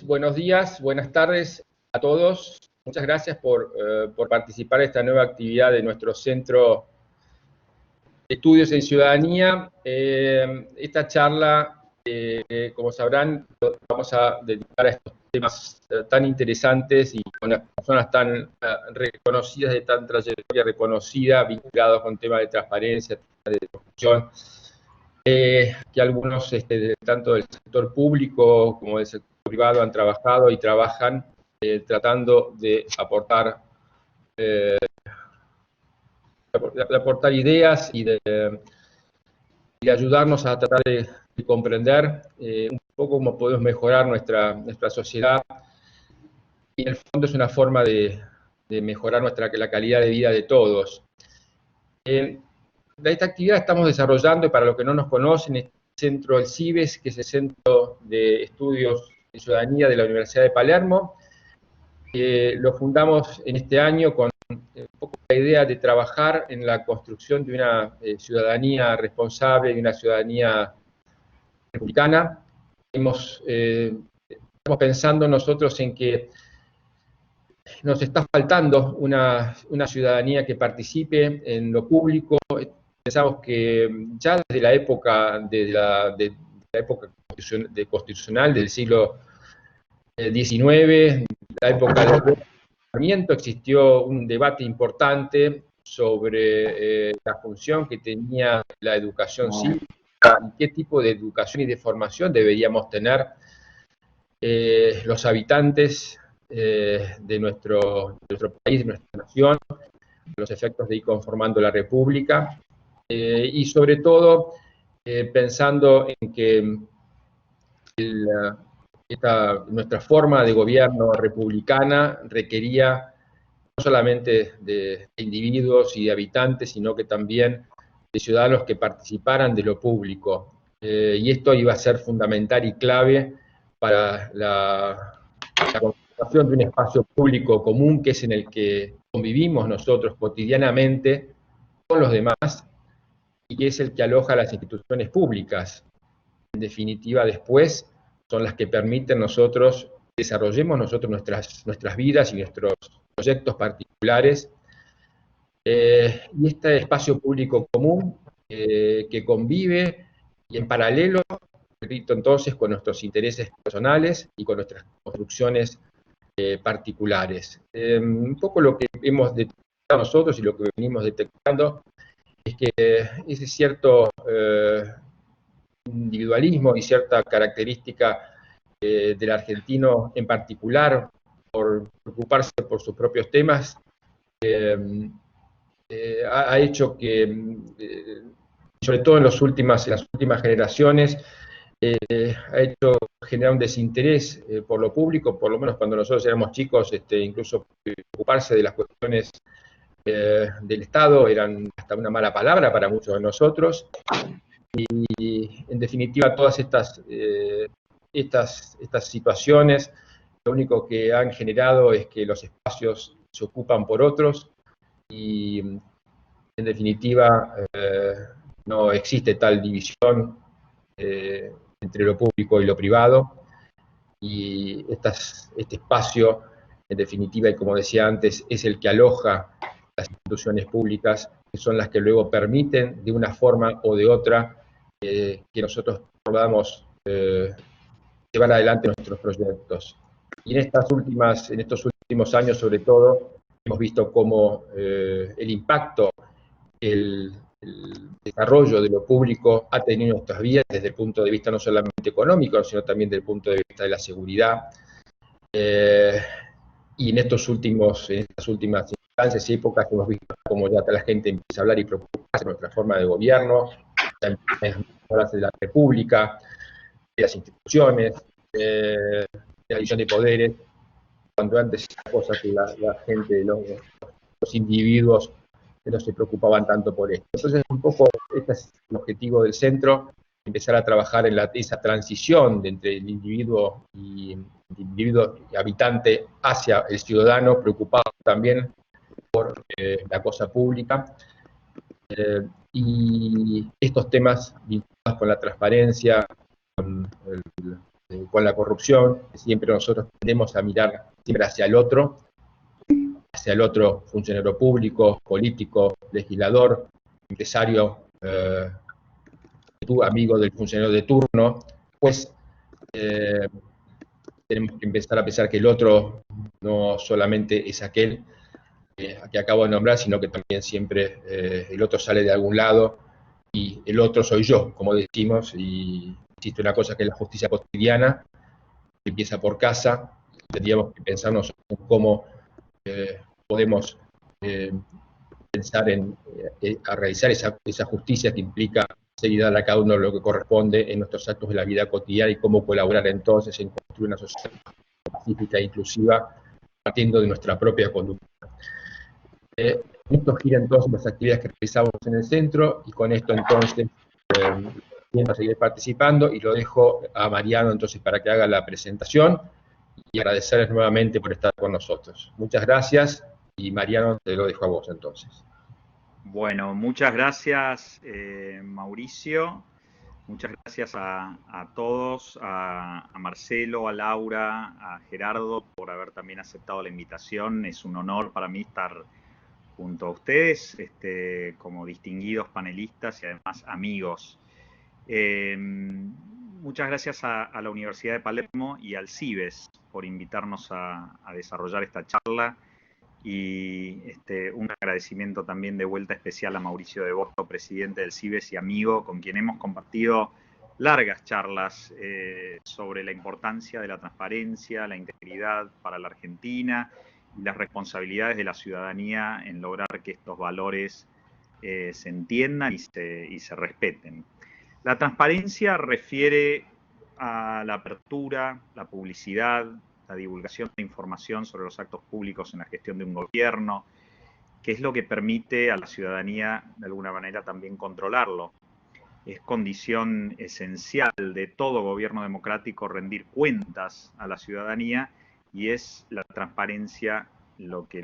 buenos días, buenas tardes a todos. Muchas gracias por participar en esta nueva actividad de nuestro Centro de Estudios en Ciudadanía. Esta charla, como sabrán, vamos a dedicar a estos temas tan interesantes y con las personas tan reconocidas, de tan trayectoria reconocida, vinculados con temas de transparencia, de corrupción. Que algunos, tanto del sector público como del sector privado, han trabajado y trabajan tratando de aportar ideas y de ayudarnos a tratar de comprender un poco cómo podemos mejorar nuestra sociedad. Y en el fondo es una forma de mejorar la calidad de vida de todos. Esta actividad estamos desarrollando, y para los que no nos conocen, el centro del CIBES, que es el Centro de Estudios de Ciudadanía de la Universidad de Palermo. Lo fundamos en este año con un poco la idea de trabajar en la construcción de una ciudadanía responsable, de una ciudadanía republicana. Estamos pensando nosotros en que nos está faltando una ciudadanía que participe en lo público. Pensamos que ya desde la época constitucional del siglo XIX, la época del gobernamiento, existió un debate importante sobre la función que tenía la educación cívica y qué tipo de educación y de formación deberíamos tener los habitantes de nuestro país, de nuestra nación, los efectos de ir conformando la República, y sobre todo pensando en que nuestra forma de gobierno republicana requería no solamente de individuos y de habitantes, sino que también de ciudadanos que participaran de lo público. Y esto iba a ser fundamental y clave para la conformación de un espacio público común, que es en el que convivimos nosotros cotidianamente con los demás, y que es el que aloja las instituciones públicas. En definitiva, después son las que permiten desarrollemos nosotros nuestras vidas y nuestros proyectos particulares. Y este espacio público común que convive y en paralelo, repito entonces, con nuestros intereses personales y con nuestras construcciones particulares. Un poco lo que hemos detectado nosotros y lo que venimos detectando es que ese cierto individualismo y cierta característica del argentino en particular, por preocuparse por sus propios temas, ha hecho que, sobre todo en las últimas generaciones, ha hecho generar un desinterés por lo público, por lo menos cuando nosotros éramos chicos, incluso preocuparse de las cuestiones del Estado eran hasta una mala palabra para muchos de nosotros. Y en definitiva todas estas situaciones lo único que han generado es que los espacios se ocupan por otros y en definitiva no existe tal división entre lo público y lo privado, y este espacio en definitiva, y como decía antes, es el que aloja las instituciones públicas, que son las que luego permiten de una forma o de otra que nosotros podamos llevar adelante nuestros proyectos. Y en estos últimos años, sobre todo, hemos visto cómo el impacto, el desarrollo de lo público ha tenido en nuestras vidas desde el punto de vista no solamente económico, sino también desde el punto de vista de la seguridad. Y en estas últimas instancias y épocas hemos visto cómo ya la gente empieza a hablar y preocuparse de nuestra forma de gobierno, de la República, de las instituciones, de la división de poderes, cuando antes era cosa que la gente, los individuos, no se preocupaban tanto por esto. Entonces, un poco, este es el objetivo del centro, empezar a trabajar en esa transición entre el individuo y habitante hacia el ciudadano, preocupado también por la cosa pública. Y estos temas vinculados con la transparencia, con con la corrupción. Siempre nosotros tendemos a mirar siempre hacia el otro funcionario público, político, legislador, empresario, amigo del funcionario de turno. Pues tenemos que empezar a pensar que el otro no solamente es aquel que acabo de nombrar, sino que también siempre el otro sale de algún lado y el otro soy yo, como decimos, y existe una cosa que es la justicia cotidiana, que empieza por casa. Tendríamos que pensarnos en cómo podemos pensar en a realizar esa justicia que implica seguir a cada uno lo que corresponde en nuestros actos de la vida cotidiana y cómo colaborar entonces en construir una sociedad pacífica e inclusiva partiendo de nuestra propia conducta. Esto gira entonces las actividades que realizamos en el centro y con esto entonces pienso seguir participando y lo dejo a Mariano entonces para que haga la presentación y agradecerles nuevamente por estar con nosotros. Muchas gracias y Mariano te lo dejo a vos entonces. Bueno, muchas gracias Mauricio, muchas gracias a todos, a Marcelo, a Laura, a Gerardo por haber también aceptado la invitación. Es un honor para mí estar junto a ustedes como distinguidos panelistas y además amigos. Muchas gracias a la Universidad de Palermo y al CIBES por invitarnos a desarrollar esta charla. Y un agradecimiento también de vuelta especial a Mauricio Devoto, presidente del CIBES y amigo, con quien hemos compartido largas charlas sobre la importancia de la transparencia, la integridad para la Argentina y las responsabilidades de la ciudadanía en lograr que estos valores se entiendan y se respeten. La transparencia refiere a la apertura, la publicidad, la divulgación de información sobre los actos públicos en la gestión de un gobierno, que es lo que permite a la ciudadanía, de alguna manera, también controlarlo. Es condición esencial de todo gobierno democrático rendir cuentas a la ciudadanía y es la transparencia lo que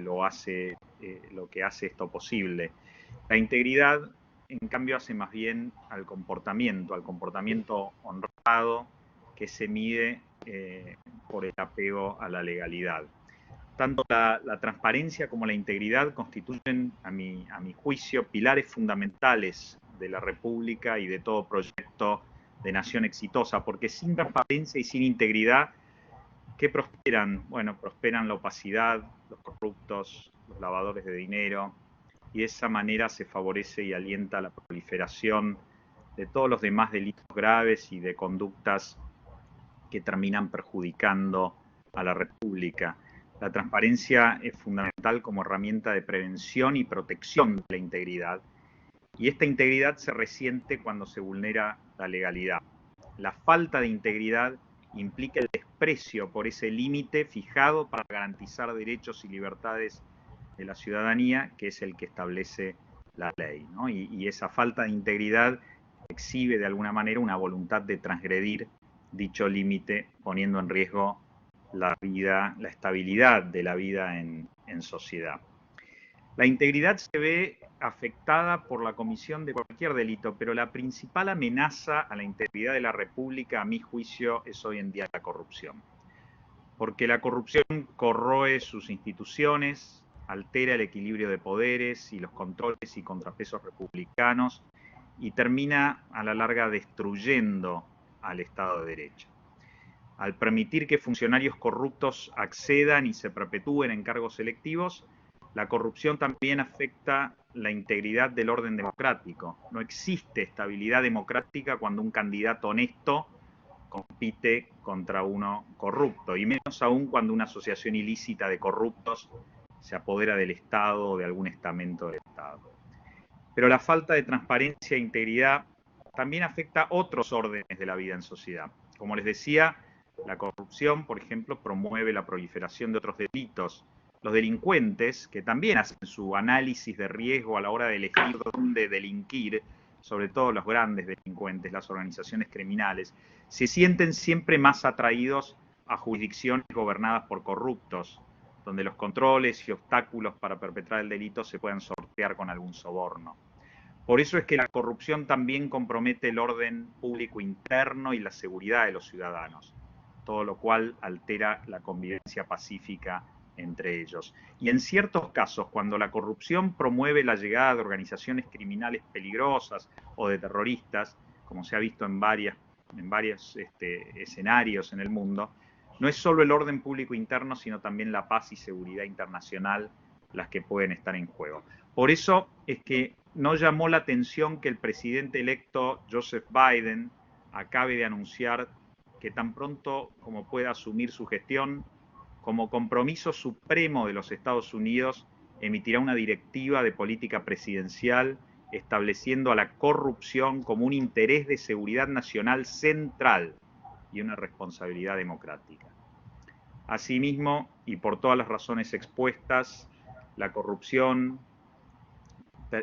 hace esto posible. La integridad, en cambio, hace más bien al comportamiento honrado que se mide por el apego a la legalidad. Tanto la transparencia como la integridad constituyen, a mi juicio, pilares fundamentales de la República y de todo proyecto de nación exitosa, porque sin transparencia y sin integridad, ¿qué prosperan? Bueno, prosperan la opacidad, los corruptos, los lavadores de dinero, y de esa manera se favorece y alienta la proliferación de todos los demás delitos graves y de conductas que terminan perjudicando a la República. La transparencia es fundamental como herramienta de prevención y protección de la integridad, y esta integridad se resiente cuando se vulnera la legalidad. La falta de integridad implica el desprecio por ese límite fijado para garantizar derechos y libertades de la ciudadanía, que es el que establece la ley, ¿no? Y esa falta de integridad exhibe de alguna manera una voluntad de transgredir dicho límite, poniendo en riesgo la estabilidad de la vida en sociedad. La integridad se ve afectada por la comisión de cualquier delito, pero la principal amenaza a la integridad de la República, a mi juicio, es hoy en día la corrupción. Porque la corrupción corroe sus instituciones, altera el equilibrio de poderes y los controles y contrapesos republicanos y termina a la larga destruyendo al Estado de Derecho. Al permitir que funcionarios corruptos accedan y se perpetúen en cargos electivos, la corrupción también afecta la integridad del orden democrático. No existe estabilidad democrática cuando un candidato honesto compite contra uno corrupto, y menos aún cuando una asociación ilícita de corruptos se apodera del Estado o de algún estamento del Estado. Pero la falta de transparencia e integridad también afecta otros órdenes de la vida en sociedad. Como les decía, la corrupción, por ejemplo, promueve la proliferación de otros delitos. Los delincuentes, que también hacen su análisis de riesgo a la hora de elegir dónde delinquir, sobre todo los grandes delincuentes, las organizaciones criminales, se sienten siempre más atraídos a jurisdicciones gobernadas por corruptos, donde los controles y obstáculos para perpetrar el delito se puedan sortear con algún soborno. Por eso es que la corrupción también compromete el orden público interno y la seguridad de los ciudadanos. todo lo cual altera la convivencia pacífica entre ellos. Y en ciertos casos, cuando la corrupción promueve la llegada de organizaciones criminales peligrosas o de terroristas, como se ha visto en varios escenarios en el mundo, no es solo el orden público interno, sino también la paz y seguridad internacional las que pueden estar en juego. Por eso es que no llamó la atención que el presidente electo Joseph Biden acabe de anunciar que tan pronto como pueda asumir su gestión, como compromiso supremo de los Estados Unidos, emitirá una directiva de política presidencial estableciendo a la corrupción como un interés de seguridad nacional central y una responsabilidad democrática. Asimismo, y por todas las razones expuestas, la corrupción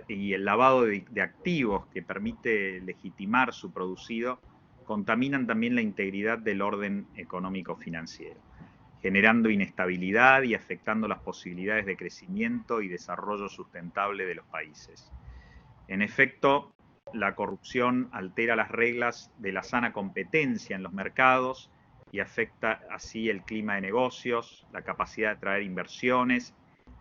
y el lavado de activos que permite legitimar su producido contaminan también la integridad del orden económico-financiero, generando inestabilidad y afectando las posibilidades de crecimiento y desarrollo sustentable de los países. En efecto, la corrupción altera las reglas de la sana competencia en los mercados y afecta así el clima de negocios, la capacidad de atraer inversiones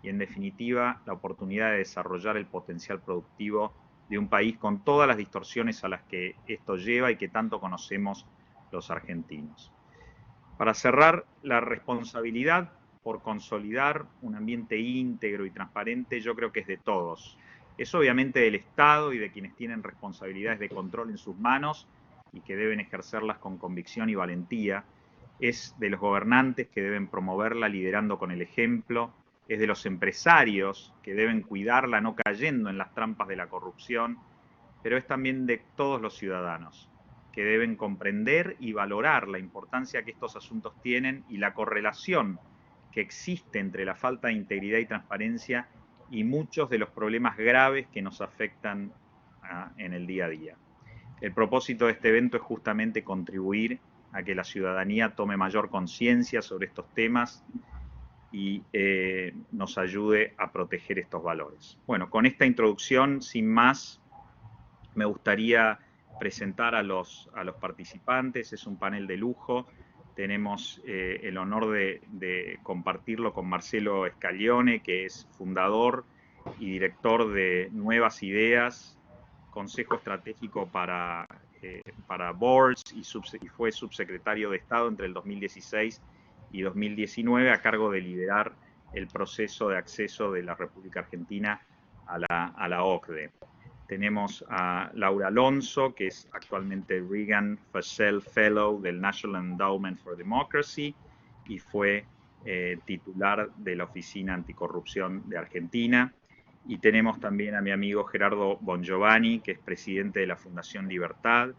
y, en definitiva, la oportunidad de desarrollar el potencial productivo de un país con todas las distorsiones a las que esto lleva y que tanto conocemos los argentinos. Para cerrar, la responsabilidad por consolidar un ambiente íntegro y transparente yo creo que es de todos. Es obviamente del Estado y de quienes tienen responsabilidades de control en sus manos y que deben ejercerlas con convicción y valentía. Es de los gobernantes que deben promoverla liderando con el ejemplo. Es de los empresarios que deben cuidarla no cayendo en las trampas de la corrupción. Pero es también de todos los ciudadanos que deben comprender y valorar la importancia que estos asuntos tienen y la correlación que existe entre la falta de integridad y transparencia y muchos de los problemas graves que nos afectan en el día a día. El propósito de este evento es justamente contribuir a que la ciudadanía tome mayor conciencia sobre estos temas y nos ayude a proteger estos valores. Bueno, con esta introducción, sin más, me gustaría presentar a los participantes. Es un panel de lujo. Tenemos el honor de compartirlo con Marcelo Scaglione, que es fundador y director de Nuevas Ideas, Consejo Estratégico para Boards, y fue subsecretario de Estado entre el 2016 y 2019, a cargo de liderar el proceso de acceso de la República Argentina a la OCDE. Tenemos a Laura Alonso, que es actualmente Regan Fasel Fellow del National Endowment for Democracy y fue titular de la Oficina Anticorrupción de Argentina. Y tenemos también a mi amigo Gerardo Bongiovanni, que es presidente de la Fundación Libertad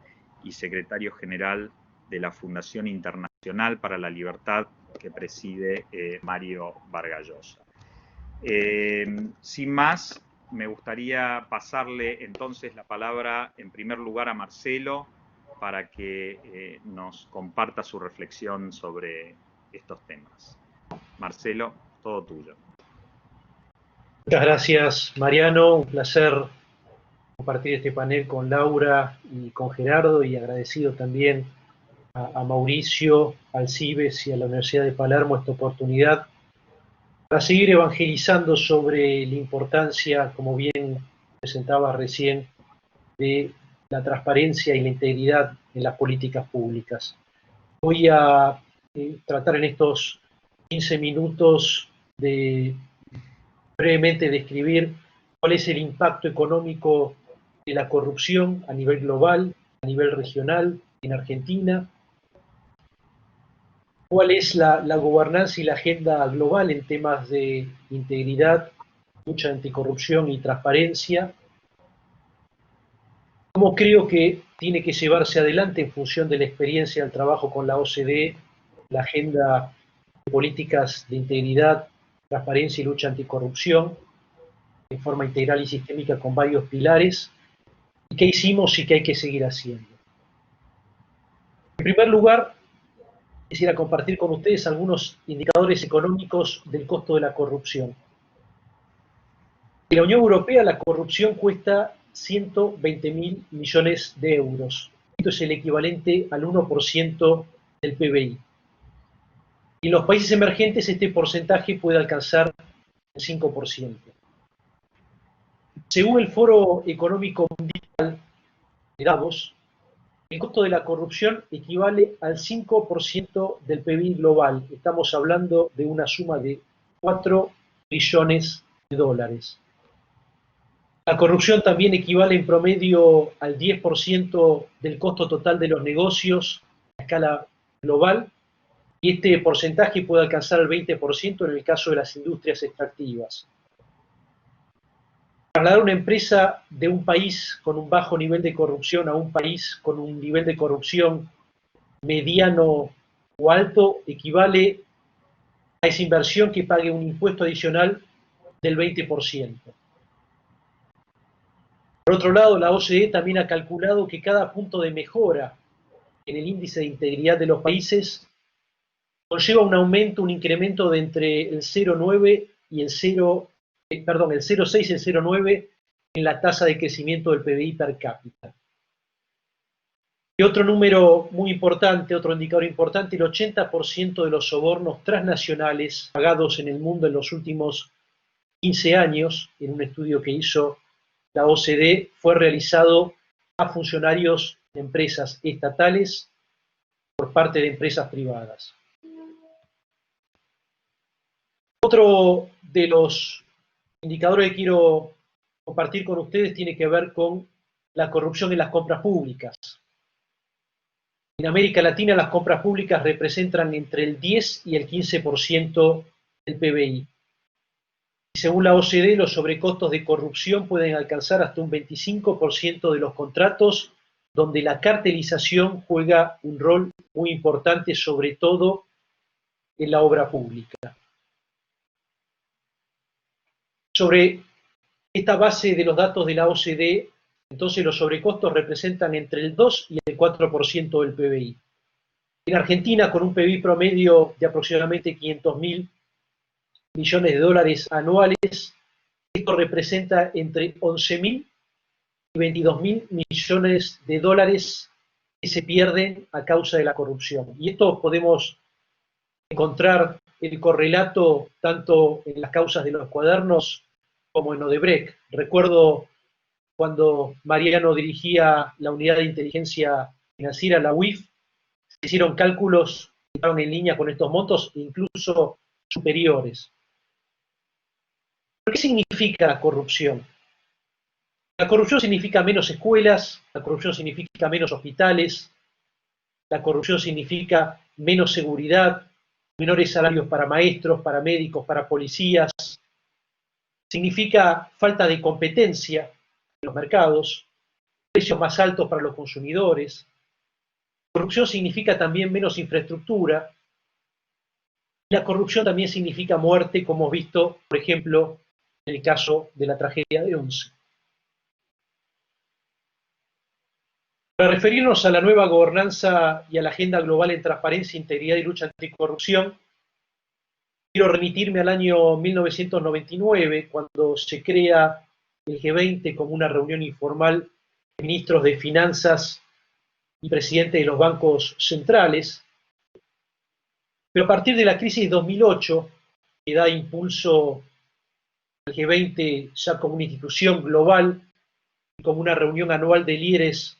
y secretario general de la Fundación Internacional para la Libertad, que preside Mario Vargas Llosa. Sin más, me gustaría pasarle entonces la palabra en primer lugar a Marcelo para que nos comparta su reflexión sobre estos temas. Marcelo, todo tuyo. Muchas gracias, Mariano. Un placer compartir este panel con Laura y con Gerardo, y agradecido también a Mauricio, al CIBES y a la Universidad de Palermo esta oportunidad para seguir evangelizando sobre la importancia, como bien presentaba recién, de la transparencia y la integridad en las políticas públicas. Voy a tratar en estos 15 minutos de brevemente describir cuál es el impacto económico de la corrupción a nivel global, a nivel regional, en Argentina, cuál es la gobernanza y la agenda global en temas de integridad, lucha anticorrupción y transparencia, cómo creo que tiene que llevarse adelante en función de la experiencia del trabajo con la OCDE, la agenda de políticas de integridad, transparencia y lucha anticorrupción, de forma integral y sistémica con varios pilares, y qué hicimos y qué hay que seguir haciendo. En primer lugar, quisiera compartir con ustedes algunos indicadores económicos del costo de la corrupción. En la Unión Europea la corrupción cuesta 120.000 millones de euros. Esto es el equivalente al 1% del PBI. Y en los países emergentes este porcentaje puede alcanzar el 5%. Según el Foro Económico Mundial de Davos, el costo de la corrupción equivale al 5% del PIB global. Estamos hablando de una suma de 4 billones de dólares. La corrupción también equivale en promedio al 10% del costo total de los negocios a escala global, y este porcentaje puede alcanzar el 20% en el caso de las industrias extractivas. Trasladar una empresa de un país con un bajo nivel de corrupción a un país con un nivel de corrupción mediano o alto equivale a esa inversión que pague un impuesto adicional del 20%. Por otro lado, la OCDE también ha calculado que cada punto de mejora en el índice de integridad de los países conlleva un aumento, un incremento de entre el 0,9 y el 0,6 y el 0,9 en la tasa de crecimiento del PBI per cápita. Y otro número muy importante, otro indicador importante, el 80% de los sobornos transnacionales pagados en el mundo en los últimos 15 años, en un estudio que hizo la OCDE, fue realizado a funcionarios de empresas estatales por parte de empresas privadas. Otro de los indicadores que quiero compartir con ustedes tiene que ver con la corrupción en las compras públicas. En América Latina las compras públicas representan entre el 10 y el 15% del PBI. Y según la OCDE, los sobrecostos de corrupción pueden alcanzar hasta un 25% de los contratos, donde la cartelización juega un rol muy importante, sobre todo en la obra pública. Sobre esta base de los datos de la OCDE, entonces los sobrecostos representan entre el 2 y el 4% del PBI. En Argentina, con un PBI promedio de aproximadamente 500.000 millones de dólares anuales, esto representa entre 11.000 y 22.000 millones de dólares que se pierden a causa de la corrupción. Y esto podemos encontrar el correlato tanto en las causas de los cuadernos como en Odebrecht. Recuerdo cuando Mariano dirigía la unidad de inteligencia financiera, la UIF, se hicieron cálculos que estaban en línea con estos montos, incluso superiores. ¿Pero qué significa corrupción? La corrupción significa menos escuelas, la corrupción significa menos hospitales, la corrupción significa menos seguridad, menores salarios para maestros, para médicos, para policías, significa falta de competencia en los mercados, precios más altos para los consumidores. Corrupción significa también menos infraestructura. La corrupción también significa muerte, como hemos visto, por ejemplo, en el caso de la tragedia de Once. Para referirnos a la nueva gobernanza y a la agenda global en transparencia, integridad y lucha anticorrupción, quiero remitirme al año 1999, cuando se crea el G20 como una reunión informal de ministros de finanzas y presidentes de los bancos centrales. Pero a partir de la crisis de 2008, que da impulso al G20 ya como una institución global y como una reunión anual de líderes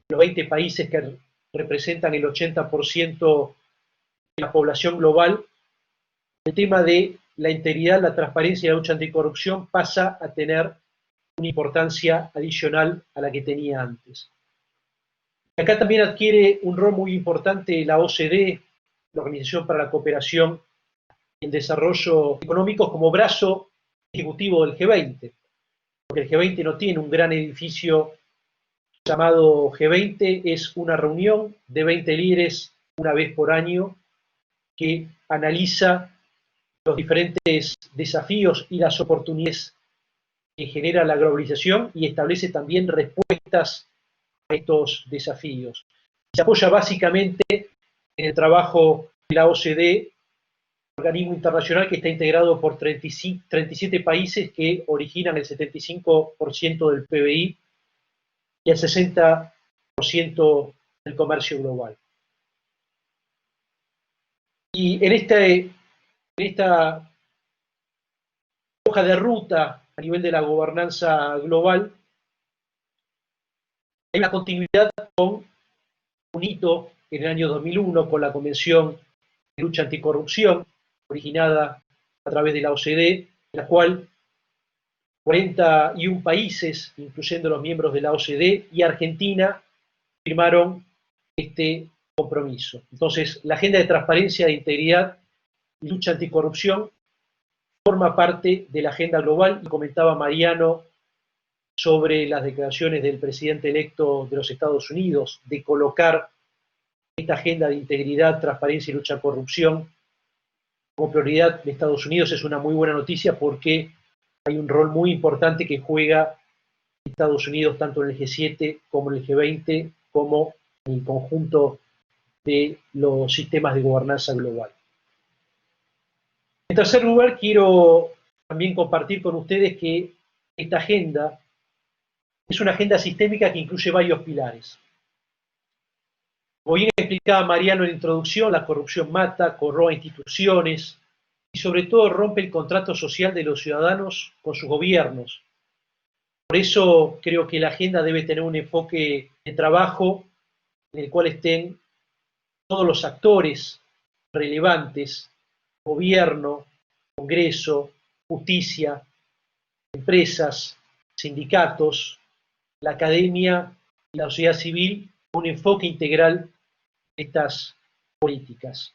de los 20 países que representan el 80% de la población global, el tema de la integridad, la transparencia y la lucha anticorrupción pasa a tener una importancia adicional a la que tenía antes. Acá también adquiere un rol muy importante la OCDE, la Organización para la Cooperación y el Desarrollo Económico, como brazo ejecutivo del G20, porque el G20 no tiene un gran edificio llamado G20, es una reunión de 20 líderes una vez por año que analiza los diferentes desafíos y las oportunidades que genera la globalización y establece también respuestas a estos desafíos. Se apoya básicamente en el trabajo de la OCDE, organismo internacional que está integrado por 37 países que originan el 75% del PBI y el 60% del comercio global. Y en esta hoja de ruta a nivel de la gobernanza global, hay una continuidad con un hito en el año 2001 con la Convención de Lucha Anticorrupción, originada a través de la OCDE, en la cual 41 países, incluyendo los miembros de la OCDE y Argentina, firmaron este compromiso. Entonces, la agenda de transparencia, de integridad y lucha anticorrupción forma parte de la agenda global, y comentaba Mariano sobre las declaraciones del presidente electo de los Estados Unidos de colocar esta agenda de integridad, transparencia y lucha a corrupción como prioridad de Estados Unidos. Es una muy buena noticia porque hay un rol muy importante que juega Estados Unidos tanto en el G7 como en el G20, como en el conjunto de los sistemas de gobernanza global. En tercer lugar, quiero también compartir con ustedes que esta agenda es una agenda sistémica que incluye varios pilares. Como bien explicaba Mariano en la introducción, la corrupción mata, corroe instituciones y sobre todo rompe el contrato social de los ciudadanos con sus gobiernos. Por eso creo que la agenda debe tener un enfoque de trabajo en el cual estén todos los actores relevantes: gobierno, Congreso, justicia, empresas, sindicatos, la academia y la sociedad civil, un enfoque integral de estas políticas.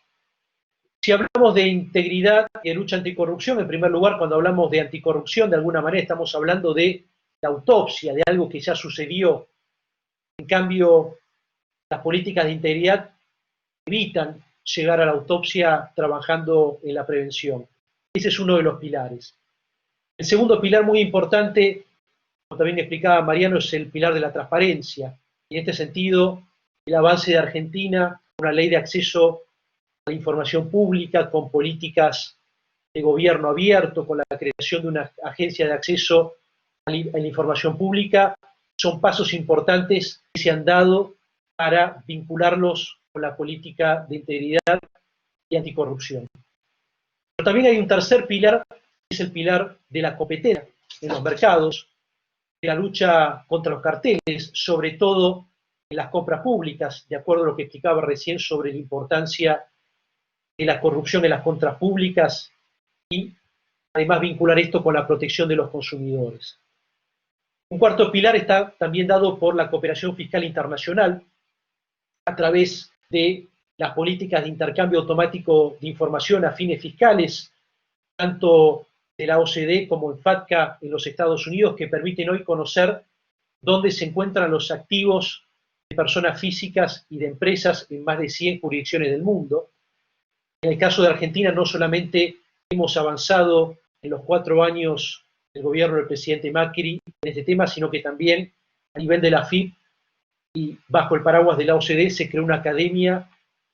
Si hablamos de integridad y de lucha anticorrupción, en primer lugar, cuando hablamos de anticorrupción, de alguna manera estamos hablando de la autopsia, de algo que ya sucedió. En cambio, las políticas de integridad evitan llegar a la autopsia trabajando en la prevención. Ese es uno de los pilares. El segundo pilar muy importante, como también explicaba Mariano, es el pilar de la transparencia. Y en este sentido, el avance de Argentina, una ley de acceso a la información pública con políticas de gobierno abierto, con la creación de una agencia de acceso a la información pública, son pasos importantes que se han dado para vincularlos con la política de integridad y anticorrupción. Pero también hay un tercer pilar, que es el pilar de la competencia en los mercados, de la lucha contra los carteles, sobre todo en las compras públicas, de acuerdo a lo que explicaba recién sobre la importancia de la corrupción en las compras públicas, y además vincular esto con la protección de los consumidores. Un cuarto pilar está también dado por la cooperación fiscal internacional a través de las políticas de intercambio automático de información a fines fiscales, tanto de la OCDE como en FATCA en los Estados Unidos, que permiten hoy conocer dónde se encuentran los activos de personas físicas y de empresas en más de 100 jurisdicciones del mundo. En el caso de Argentina, no solamente hemos avanzado en los 4 años del gobierno del presidente Macri en este tema, sino que también a nivel de la AFIP y bajo el paraguas de la OCDE se creó una academia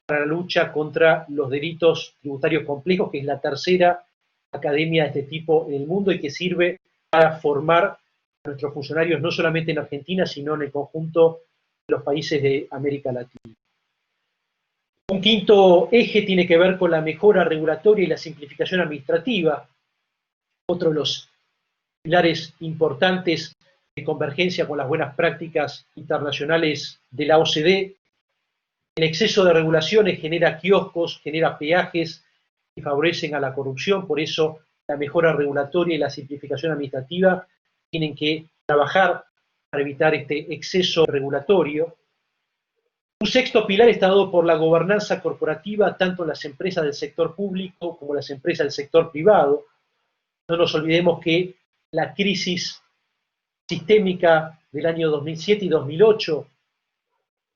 para la lucha contra los delitos tributarios complejos, que es la tercera academia de este tipo en el mundo y que sirve para formar a nuestros funcionarios no solamente en Argentina, sino en el conjunto de los países de América Latina. Un quinto eje tiene que ver con la mejora regulatoria y la simplificación administrativa, otro de los pilares importantes de convergencia con las buenas prácticas internacionales de la OCDE. El exceso de regulaciones genera kioscos, genera peajes que favorecen a la corrupción, por eso la mejora regulatoria y la simplificación administrativa tienen que trabajar para evitar este exceso regulatorio. Un sexto pilar está dado por la gobernanza corporativa, tanto en las empresas del sector público como en las empresas del sector privado. No nos olvidemos que la crisis sistémica del año 2007 y 2008,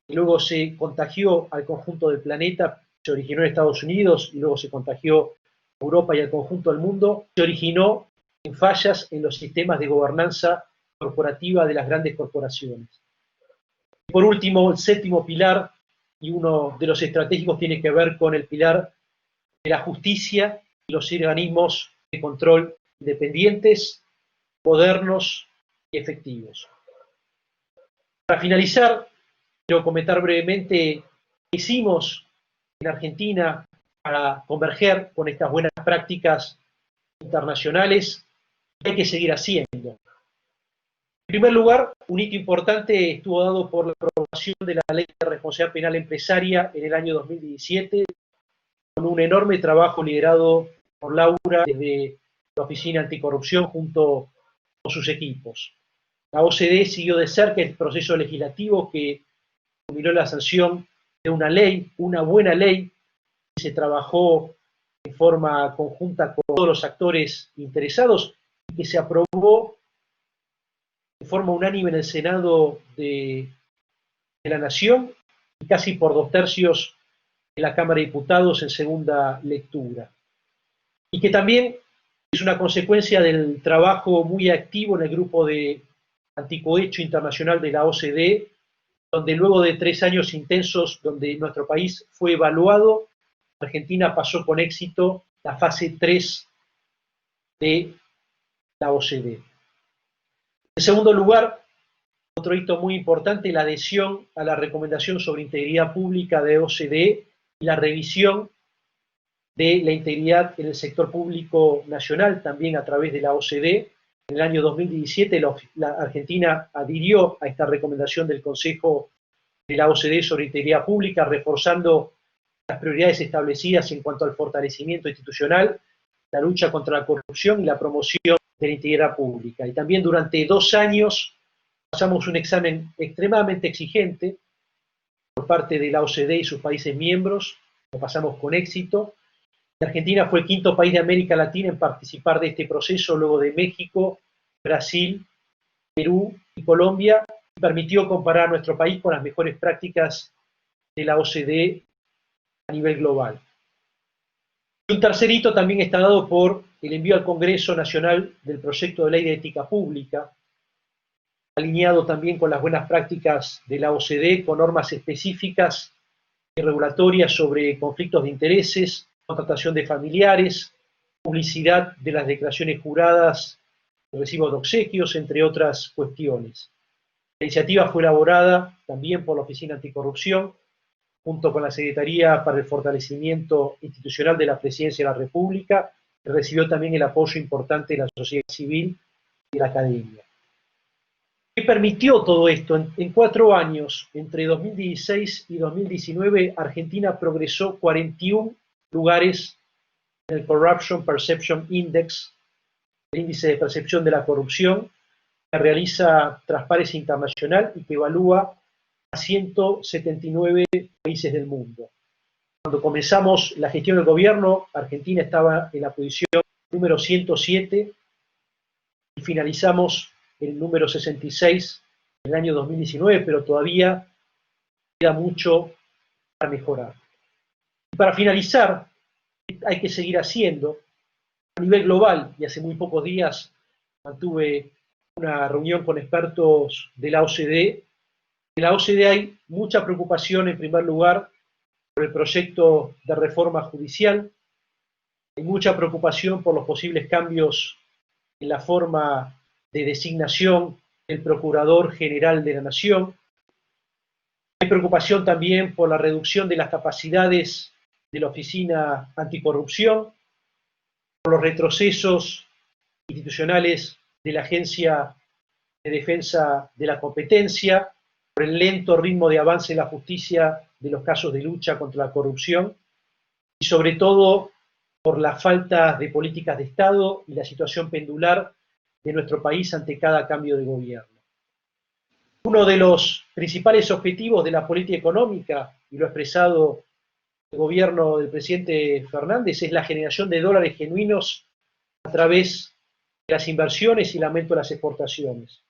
que luego se contagió al conjunto del planeta, se originó en Estados Unidos y luego se contagió a Europa y al conjunto del mundo, se originó en fallas en los sistemas de gobernanza corporativa de las grandes corporaciones. Y por último, el séptimo pilar, y uno de los estratégicos, tiene que ver con el pilar de la justicia y los organismos de control independientes, modernos y efectivos. Para finalizar, quiero comentar brevemente qué hicimos en Argentina para converger con estas buenas prácticas internacionales, y hay que seguir haciendo. En primer lugar, un hito importante estuvo dado por la aprobación de la Ley de Responsabilidad Penal Empresaria en el año 2017, con un enorme trabajo liderado por Laura desde la Oficina Anticorrupción junto con sus equipos. La OCDE siguió de cerca el proceso legislativo que culminó la sanción de una ley, una buena ley, que se trabajó en forma conjunta con todos los actores interesados y que se aprobó de forma unánime en el Senado de la Nación y casi por 2/3 en la Cámara de Diputados en segunda lectura. Y que también es una consecuencia del trabajo muy activo en el grupo de anticohecho internacional de la OCDE, donde luego de 3 años intensos, donde nuestro país fue evaluado, Argentina pasó con éxito la fase 3 de la OCDE. En segundo lugar, otro hito muy importante, la adhesión a la recomendación sobre integridad pública de OCDE y la revisión de la integridad en el sector público nacional, también a través de la OCDE. En el año 2017 la Argentina adhirió a esta recomendación del Consejo de la OCDE sobre integridad pública, reforzando las prioridades establecidas en cuanto al fortalecimiento institucional, la lucha contra la corrupción y la promoción de la integridad pública. Y también durante 2 años pasamos un examen extremadamente exigente por parte de la OCDE y sus países miembros, lo pasamos con éxito. Argentina fue el 5.º país de América Latina en participar de este proceso, luego de México, Brasil, Perú y Colombia, y permitió comparar a nuestro país con las mejores prácticas de la OCDE a nivel global. Y un tercer hito también está dado por el envío al Congreso Nacional del proyecto de ley de ética pública, alineado también con las buenas prácticas de la OCDE, con normas específicas y regulatorias sobre conflictos de intereses, contratación de familiares, publicidad de las declaraciones juradas, recibos de obsequios, entre otras cuestiones. La iniciativa fue elaborada también por la Oficina Anticorrupción, junto con la Secretaría para el Fortalecimiento Institucional de la Presidencia de la República, que recibió también el apoyo importante de la sociedad civil y de la academia. ¿Qué permitió todo esto? En 4 años, entre 2016 y 2019, Argentina progresó 41 lugares en el Corruption Perception Index, el índice de percepción de la corrupción, que realiza Transparencia Internacional y que evalúa a 179 países del mundo. Cuando comenzamos la gestión del gobierno, Argentina estaba en la posición número 107 y finalizamos en el número 66 en el año 2019, pero todavía queda mucho para mejorar. Y para finalizar, hay que seguir haciendo a nivel global, y hace muy pocos días mantuve una reunión con expertos de la OCDE. En la OCDE hay mucha preocupación, en primer lugar, por el proyecto de reforma judicial, hay mucha preocupación por los posibles cambios en la forma de designación del Procurador General de la Nación, hay preocupación también por la reducción de las capacidades de la Oficina Anticorrupción, por los retrocesos institucionales de la Agencia de Defensa de la Competencia, por el lento ritmo de avance en la justicia de los casos de lucha contra la corrupción y sobre todo por la falta de políticas de Estado y la situación pendular de nuestro país ante cada cambio de gobierno. Uno de los principales objetivos de la política económica, y lo ha expresado el gobierno del presidente Fernández, es la generación de dólares genuinos a través de las inversiones y el aumento de las exportaciones.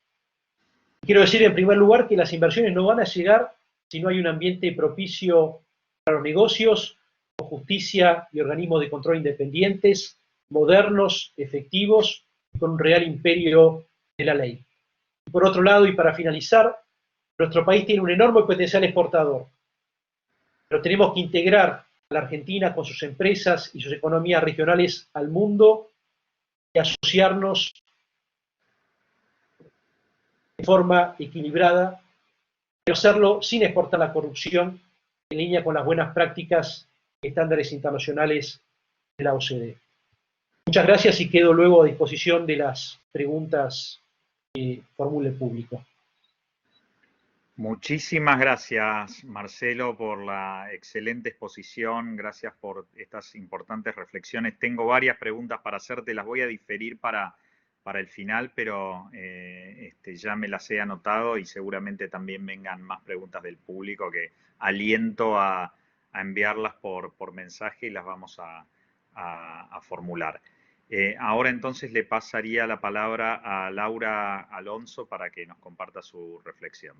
Quiero decir en primer lugar que las inversiones no van a llegar si no hay un ambiente propicio para los negocios, con justicia y organismos de control independientes, modernos, efectivos, y con un real imperio de la ley. Y por otro lado, y para finalizar, nuestro país tiene un enorme potencial exportador, pero tenemos que integrar a la Argentina con sus empresas y sus economías regionales al mundo y asociarnos de forma equilibrada, pero hacerlo sin exportar la corrupción, en línea con las buenas prácticas estándares internacionales de la OCDE. Muchas gracias y quedo luego a disposición de las preguntas que formule el público. Muchísimas gracias, Marcelo, por la excelente exposición. Gracias por estas importantes reflexiones. Tengo varias preguntas para hacerte, las voy a diferir para el final, pero ya me las he anotado y seguramente también vengan más preguntas del público que aliento a enviarlas por mensaje y las vamos a formular. Ahora entonces le pasaría la palabra a Laura Alonso para que nos comparta su reflexión.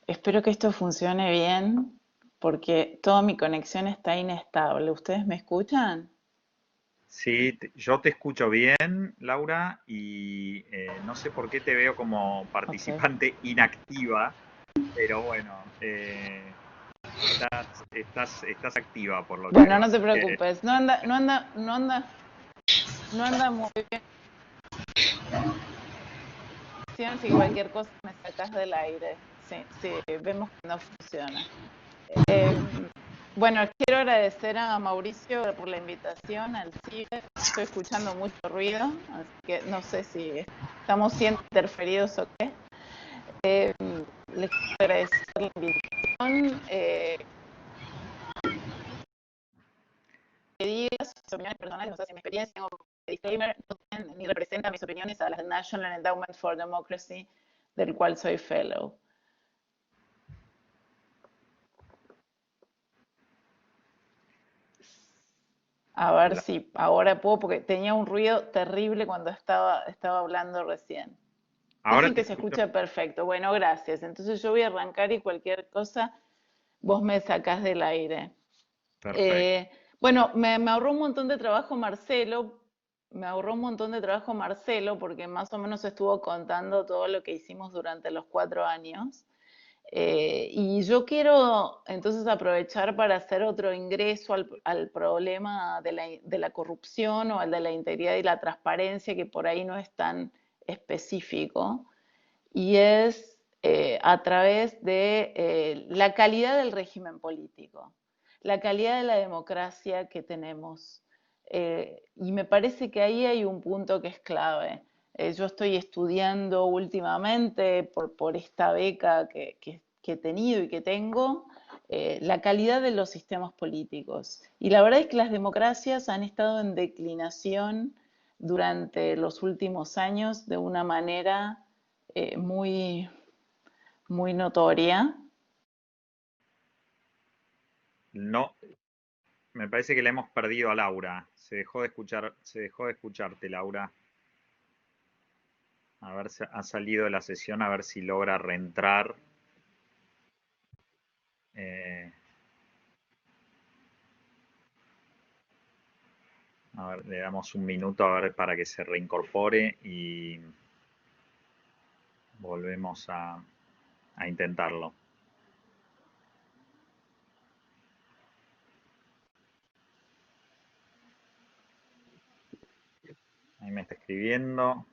Espero que esto funcione bien porque toda mi conexión está inestable. ¿Ustedes me escuchan? Sí, yo te escucho bien, Laura, y no sé por qué te veo como participante inactiva, pero bueno, estás activa por lo que Bueno, veo. no te preocupes, no anda muy bien. Si cualquier cosa me sacas del aire, sí, vemos que no funciona. Bueno, quiero agradecer a Mauricio por la invitación al CIBES. Estoy escuchando mucho ruido, así que no sé si estamos siendo interferidos o qué. Les quiero agradecer la invitación. Pedir sus opiniones personales, o sea, si mi experiencia o disclaimer no tienen ni representa mis opiniones a las del National Endowment for Democracy, del cual soy fellow. A ver si ahora puedo, porque tenía un ruido terrible cuando estaba hablando recién. Dicen que se escucha perfecto. Bueno, gracias. Entonces yo voy a arrancar y cualquier cosa vos me sacás del aire. Perfecto. Bueno, me ahorró un montón de trabajo Marcelo. Porque más o menos estuvo contando todo lo que hicimos durante los 4 años. Y yo quiero entonces aprovechar para hacer otro ingreso al problema de la corrupción o al de la integridad y la transparencia, que por ahí no es tan específico, y es a través de la calidad del régimen político, la calidad de la democracia que tenemos. Y me parece que ahí hay un punto que es clave. Yo estoy estudiando últimamente por esta beca que he tenido y que tengo, la calidad de los sistemas políticos. Y la verdad es que las democracias han estado en declinación durante los últimos años de una manera muy, muy notoria. No, me parece que la hemos perdido a Laura. Se dejó de escucharte, Laura. A ver si ha salido de la sesión, a ver si logra reentrar. A ver, le damos un minuto a ver para que se reincorpore y volvemos a intentarlo. Ahí me está escribiendo.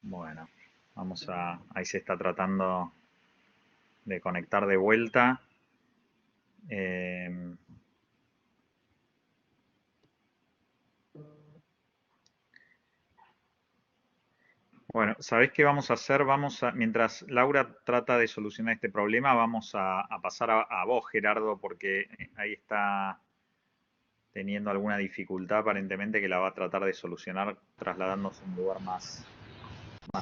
Bueno, ahí se está tratando de conectar de vuelta. Bueno, ¿sabés qué vamos a hacer? Mientras Laura trata de solucionar este problema, vamos a pasar a vos, Gerardo, porque ahí está teniendo alguna dificultad aparentemente que la va a tratar de solucionar trasladándose a un lugar más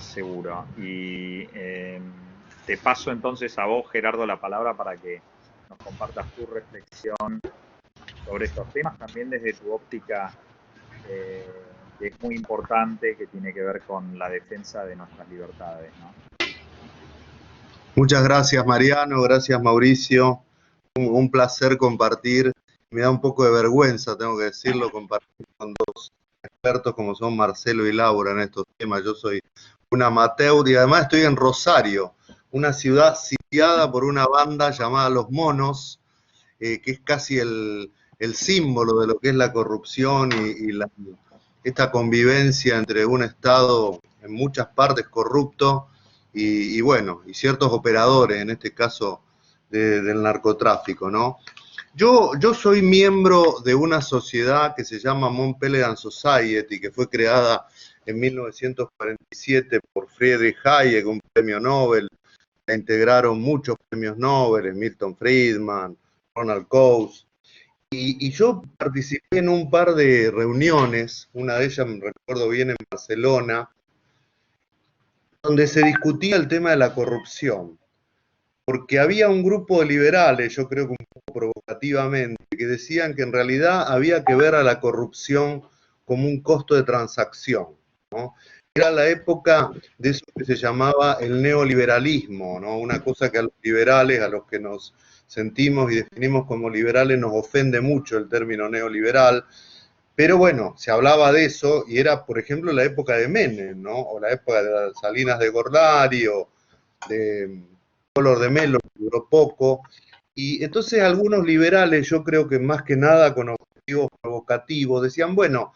seguro. Y te paso entonces a vos, Gerardo, la palabra para que nos compartas tu reflexión sobre estos temas, también desde tu óptica, que es muy importante, que tiene que ver con la defensa de nuestras libertades, ¿no? Muchas gracias, Mariano, gracias, Mauricio. Un placer compartir. Me da un poco de vergüenza, tengo que decirlo, compartir con dos expertos como son Marcelo y Laura en estos temas. Yo soy un amateur y además estoy en Rosario, una ciudad sitiada por una banda llamada Los Monos, que es casi el símbolo de lo que es la corrupción y esta convivencia entre un Estado en muchas partes corrupto y bueno, y ciertos operadores, en este caso del narcotráfico, ¿no? Yo soy miembro de una sociedad que se llama Mont Pelerin Society, que fue creada en 1947 por Friedrich Hayek, un premio Nobel. La integraron muchos premios Nobel, Milton Friedman, Ronald Coase. Y yo participé en un par de reuniones, una de ellas me recuerdo bien en Barcelona, donde se discutía el tema de la corrupción. Porque había un grupo de liberales, yo creo que un poco provocativamente, que decían que en realidad había que ver a la corrupción como un costo de transacción, ¿no? Era la época de eso que se llamaba el neoliberalismo, ¿no? Una cosa que a los liberales, a los que nos sentimos y definimos como liberales, nos ofende mucho el término neoliberal, pero bueno, se hablaba de eso y era, por ejemplo, la época de Menem, ¿no? O la época de las Salinas de Gorlari o de Collor de Mello, que duró poco. Y entonces algunos liberales, yo creo que más que nada con objetivos provocativos, decían, bueno,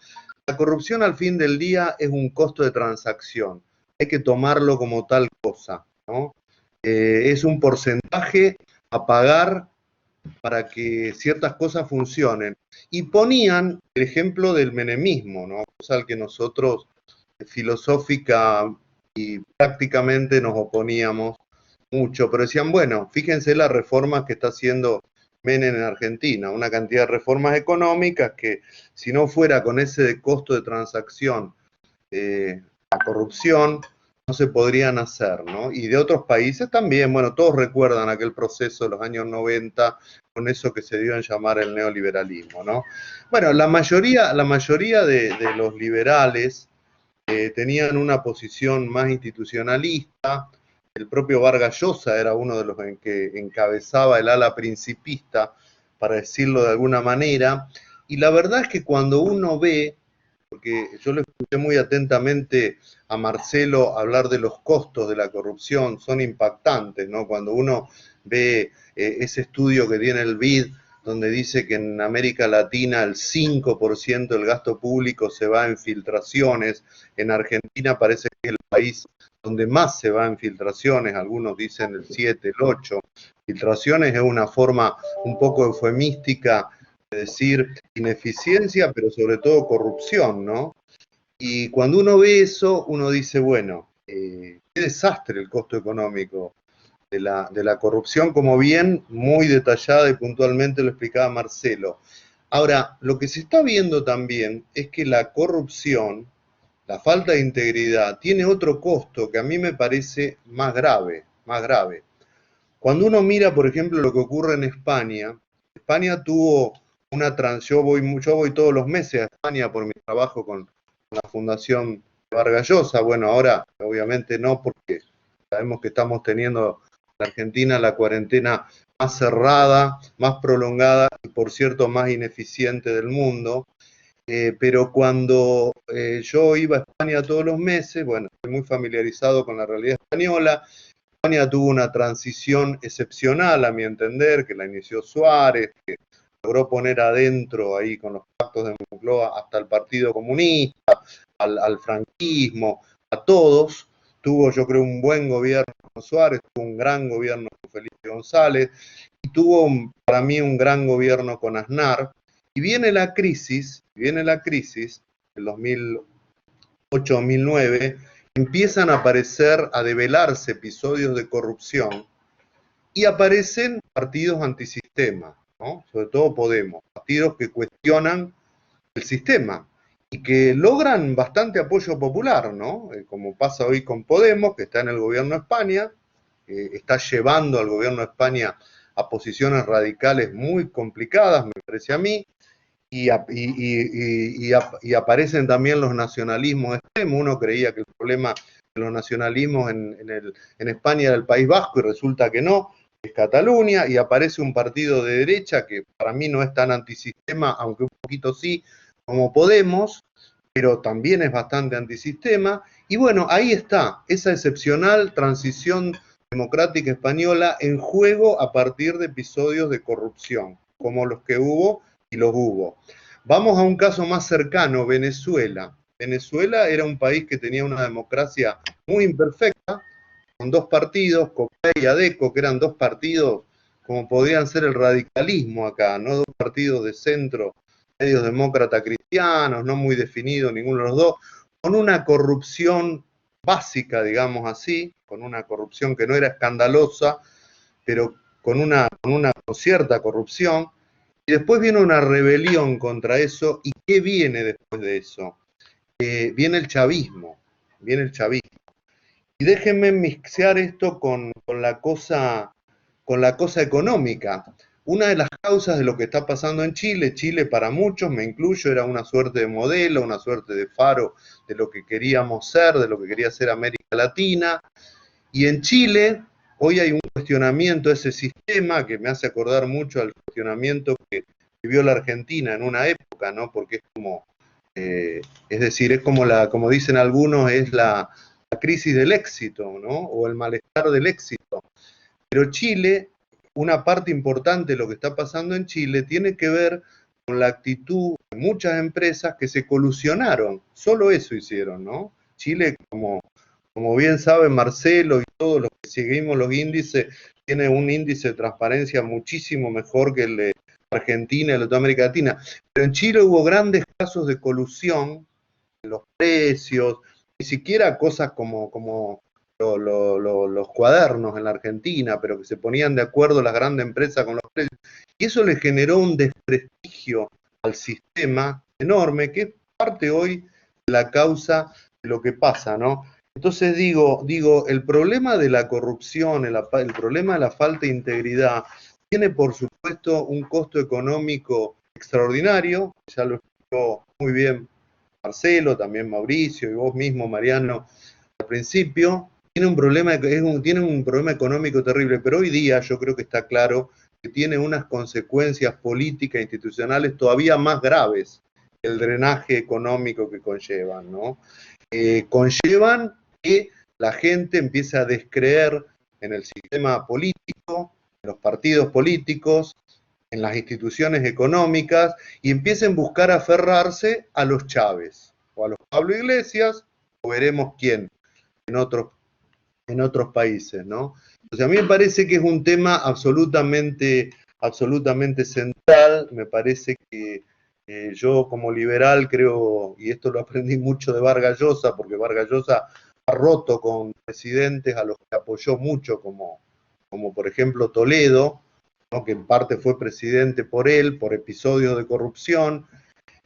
la corrupción al fin del día es un costo de transacción, hay que tomarlo como tal cosa, ¿no? Es un porcentaje a pagar para que ciertas cosas funcionen. Y ponían el ejemplo del menemismo, ¿no? Cosa al que nosotros filosófica y prácticamente nos oponíamos mucho, pero decían, bueno, fíjense las reformas que está haciendo Menem en Argentina, una cantidad de reformas económicas que si no fuera con ese costo de transacción, la corrupción, no se podrían hacer, ¿no? Y de otros países también, bueno, todos recuerdan aquel proceso de los años 90 con eso que se dio en llamar el neoliberalismo, ¿no? Bueno, la mayoría de los liberales tenían una posición más institucionalista. El propio Vargas Llosa era uno de los que encabezaba el ala principista, para decirlo de alguna manera, y la verdad es que cuando uno ve, porque yo lo escuché muy atentamente a Marcelo hablar de los costos de la corrupción, son impactantes, ¿no? Cuando uno ve ese estudio que tiene el BID, donde dice que en América Latina el 5% del gasto público se va en filtraciones, en Argentina parece que es el país donde más se va en filtraciones, algunos dicen el 7, el 8. Filtraciones es una forma un poco eufemística de decir ineficiencia, pero sobre todo corrupción, ¿no? Y cuando uno ve eso, uno dice, bueno, qué desastre el costo económico de la corrupción, como bien, muy detallada y puntualmente lo explicaba Marcelo. Ahora, lo que se está viendo también es que la corrupción, la falta de integridad, tiene otro costo que a mí me parece más grave, más grave. Cuando uno mira, por ejemplo, lo que ocurre en España, España tuvo yo voy todos los meses a España por mi trabajo con la Fundación Vargas Llosa. Bueno, ahora obviamente no, porque sabemos que estamos teniendo en Argentina la cuarentena más cerrada, más prolongada y, por cierto, más ineficiente del mundo. Pero cuando yo iba a España todos los meses, bueno, estoy muy familiarizado con la realidad española. España tuvo una transición excepcional, a mi entender, que la inició Suárez, que logró poner adentro ahí con los pactos de Moncloa hasta el Partido Comunista, al franquismo, a todos. Tuvo, yo creo, un buen gobierno con Suárez, tuvo un gran gobierno con Felipe González, y tuvo para mí un gran gobierno con Aznar. Y viene la crisis del 2008-2009, empiezan a aparecer, a develarse episodios de corrupción y aparecen partidos antisistema, ¿no? Sobre todo Podemos, partidos que cuestionan el sistema y que logran bastante apoyo popular, ¿no? Como pasa hoy con Podemos, que está en el gobierno de España, está llevando al gobierno de España a posiciones radicales muy complicadas, me parece a mí, y aparecen también los nacionalismos extremos. Uno creía que el problema de los nacionalismos en España era el País Vasco y resulta que no, es Cataluña, y aparece un partido de derecha que para mí no es tan antisistema, aunque un poquito sí, como Podemos, pero también es bastante antisistema. Y bueno, ahí está, esa excepcional transición democrática española en juego a partir de episodios de corrupción, como los que hubo y los hubo. Vamos a un caso más cercano, Venezuela. Venezuela era un país que tenía una democracia muy imperfecta, con dos partidos, COPEI y ADECO, que eran dos partidos como podían ser el radicalismo acá, ¿no? Dos partidos de centro, medios demócrata cristianos, no muy definidos ninguno de los dos, con una corrupción básica, digamos así, con una corrupción que no era escandalosa, pero con cierta corrupción. Y después viene una rebelión contra eso. ¿Y qué viene después de eso? Viene el chavismo, viene el chavismo. Y déjenme mixear esto con la cosa económica. Una de las causas de lo que está pasando en Chile, Chile para muchos, me incluyo, era una suerte de modelo, una suerte de faro de lo que queríamos ser, de lo que quería ser América Latina. Y en Chile hoy hay un cuestionamiento a ese sistema que me hace acordar mucho al cuestionamiento que vivió la Argentina en una época, ¿no? Porque es como, es decir, es como dicen algunos, es la crisis del éxito, ¿no? O el malestar del éxito. Pero Chile, una parte importante de lo que está pasando en Chile tiene que ver con la actitud de muchas empresas que se colusionaron, solo eso hicieron, ¿no? Chile, como bien sabe Marcelo y todos los que seguimos los índices, tiene un índice de transparencia muchísimo mejor que el de Argentina y Latinoamérica Latina. Pero en Chile hubo grandes casos de colusión en los precios, ni siquiera cosas como los cuadernos en la Argentina, pero que se ponían de acuerdo las grandes empresas con los precios. Y eso le generó un desprestigio al sistema enorme, que es parte hoy de la causa de lo que pasa, ¿no? Entonces digo, el problema de la corrupción, el problema de la falta de integridad, tiene por supuesto un costo económico extraordinario, ya lo explicó muy bien Marcelo, también Mauricio y vos mismo, Mariano, al principio. Tiene un problema económico terrible, pero hoy día yo creo que está claro que tiene unas consecuencias políticas e institucionales todavía más graves que el drenaje económico que conllevan, ¿no? Conllevan que la gente empiece a descreer en el sistema político, en los partidos políticos, en las instituciones económicas, y empiecen a buscar aferrarse a los Chávez, o a los Pablo Iglesias, o veremos quién en otros países, ¿no? Entonces a mí me parece que es un tema absolutamente central. Me parece que yo como liberal creo, y esto lo aprendí mucho de Vargas Llosa, porque Vargas Llosa ha roto con presidentes a los que apoyó mucho, como por ejemplo Toledo, ¿no? Que en parte fue presidente por él, por episodios de corrupción.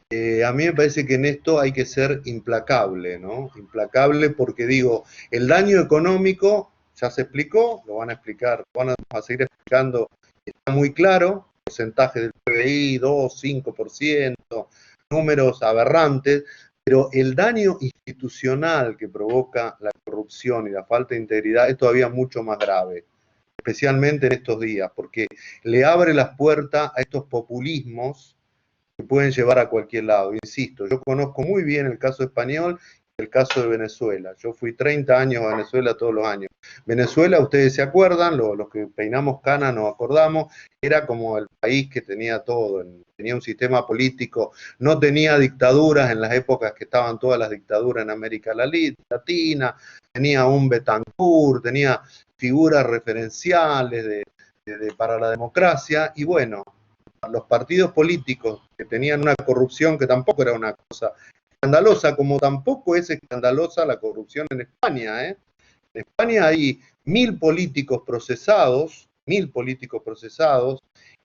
A mí me parece que en esto hay que ser implacable, ¿no? Implacable porque digo, el daño económico ya se explicó, lo van a explicar, van a seguir explicando, está muy claro, porcentaje del PBI, 2, 5%, números aberrantes, pero el daño institucional que provoca la corrupción y la falta de integridad es todavía mucho más grave, especialmente en estos días, porque le abre las puertas a estos populismos que pueden llevar a cualquier lado. Insisto, yo conozco muy bien el caso español y el caso de Venezuela. Yo fui 30 años a Venezuela todos los años. Venezuela, ustedes se acuerdan, los que peinamos canas nos acordamos, era como el país que tenía todo, tenía un sistema político, no tenía dictaduras en las épocas que estaban todas las dictaduras en América Latina, tenía un Betancourt, tenía figuras referenciales para la democracia, y bueno, los partidos políticos que tenían una corrupción que tampoco era una cosa escandalosa, como tampoco es escandalosa la corrupción en España, ¿eh? En España hay 1000 políticos procesados,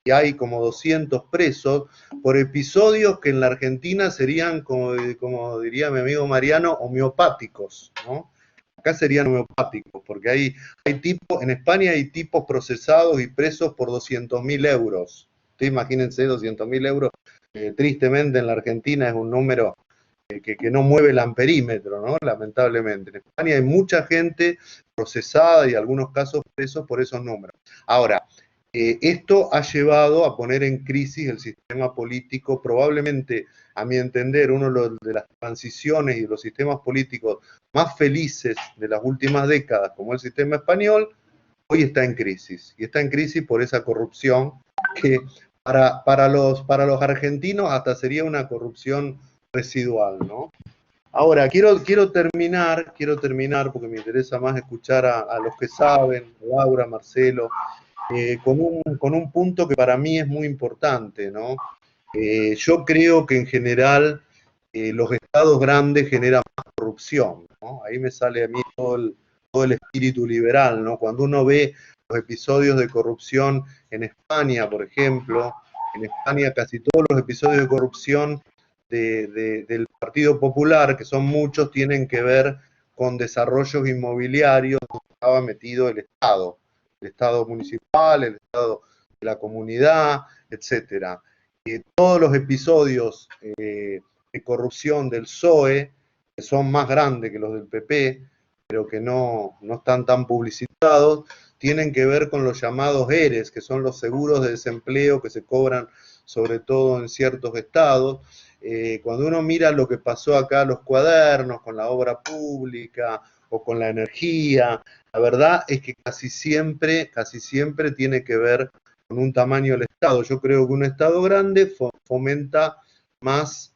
y hay como 200 presos por episodios que en la Argentina serían, como diría mi amigo Mariano, homeopáticos, ¿no? Acá serían homeopáticos, porque en España hay tipos procesados y presos por 200.000 euros. Imagínense 200.000 euros, tristemente en la Argentina es un número que no mueve el amperímetro, ¿no? Lamentablemente. En España hay mucha gente procesada y en algunos casos presos por esos números. Ahora, esto ha llevado a poner en crisis el sistema político, probablemente, a mi entender, uno de las transiciones y de los sistemas políticos más felices de las últimas décadas, como el sistema español, hoy está en crisis. Y está en crisis por esa corrupción que para los argentinos hasta sería una corrupción residual, ¿no? Ahora, quiero terminar porque me interesa más escuchar a los que saben, Laura, Marcelo, con un punto que para mí es muy importante, ¿no? Yo creo que en general los estados grandes generan más corrupción, ¿no? Ahí me sale a mí todo el espíritu liberal, ¿no? Cuando uno ve los episodios de corrupción en España, por ejemplo, en España casi todos los episodios de corrupción del Partido Popular, que son muchos, tienen que ver con desarrollos inmobiliarios donde estaba metido el Estado municipal, el Estado de la comunidad, etcétera. Todos los episodios de corrupción del PSOE, que son más grandes que los del PP, pero que no están tan publicitados, tienen que ver con los llamados ERES, que son los seguros de desempleo que se cobran sobre todo en ciertos estados. Cuando uno mira lo que pasó acá, los cuadernos, con la obra pública o con la energía, la verdad es que casi siempre tiene que ver con un tamaño del Estado. Yo creo que un Estado grande fomenta más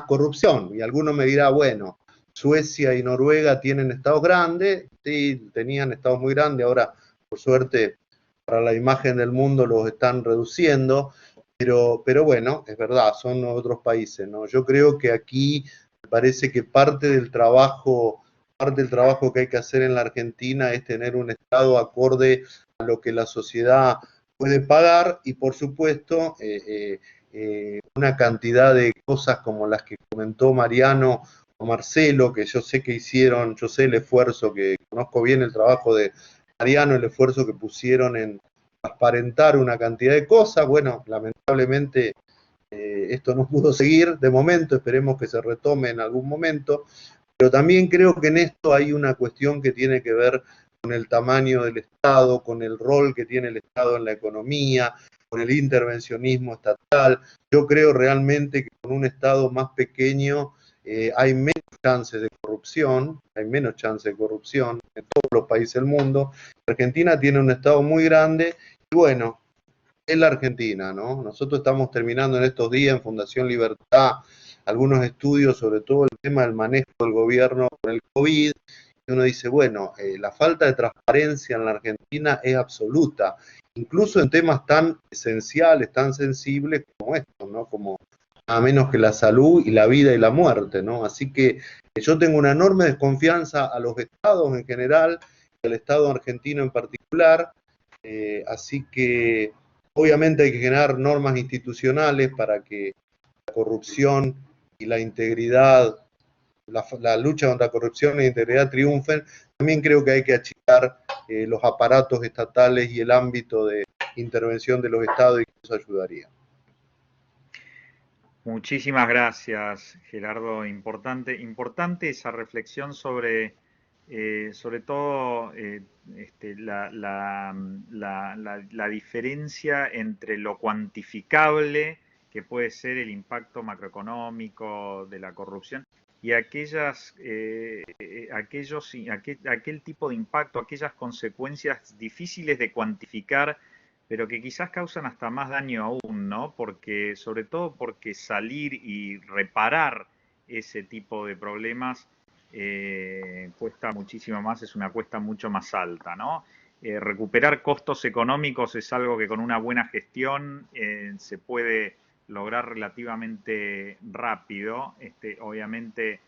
corrupción. Y alguno me dirá, bueno, Suecia y Noruega tienen estados grandes, sí, tenían estados muy grandes, ahora por suerte para la imagen del mundo los están reduciendo, pero bueno, es verdad, son otros países, ¿no? Yo creo que aquí me parece que parte del trabajo que hay que hacer en la Argentina es tener un Estado acorde a lo que la sociedad puede pagar y por supuesto una cantidad de cosas como las que comentó Mariano o Marcelo, que yo sé que hicieron, yo sé el esfuerzo, que conozco bien el trabajo de Mariano, el esfuerzo que pusieron en transparentar una cantidad de cosas. Bueno, lamentablemente esto no pudo seguir de momento, esperemos que se retome en algún momento, pero también creo que en esto hay una cuestión que tiene que ver con el tamaño del Estado, con el rol que tiene el Estado en la economía, con el intervencionismo estatal. Yo creo realmente que con un Estado más pequeño hay menos chances de corrupción, en todos los países del mundo. Argentina tiene un Estado muy grande y bueno, es la Argentina, ¿no? Nosotros estamos terminando en estos días en Fundación Libertad algunos estudios sobre todo el tema del manejo del gobierno con el COVID, y uno dice, bueno, la falta de transparencia en la Argentina es absoluta, incluso en temas tan esenciales, tan sensibles como estos, ¿no? Como nada menos que la salud y la vida y la muerte, ¿no? Así que yo tengo una enorme desconfianza a los estados en general, y al Estado argentino en particular, así que obviamente hay que generar normas institucionales para que la corrupción y la integridad, la lucha contra la corrupción y la integridad triunfen. También creo que hay que achicar los aparatos estatales y el ámbito de intervención de los estados, y eso ayudaría. Muchísimas gracias, Gerardo. Importante esa reflexión sobre todo la diferencia entre lo cuantificable que puede ser el impacto macroeconómico de la corrupción y aquel tipo de impacto, aquellas consecuencias difíciles de cuantificar, pero que quizás causan hasta más daño aún, ¿no? Sobre todo porque salir y reparar ese tipo de problemas cuesta muchísimo más, es una cuesta mucho más alta, ¿no? Recuperar costos económicos es algo que con una buena gestión se puede lograr relativamente rápido, obviamente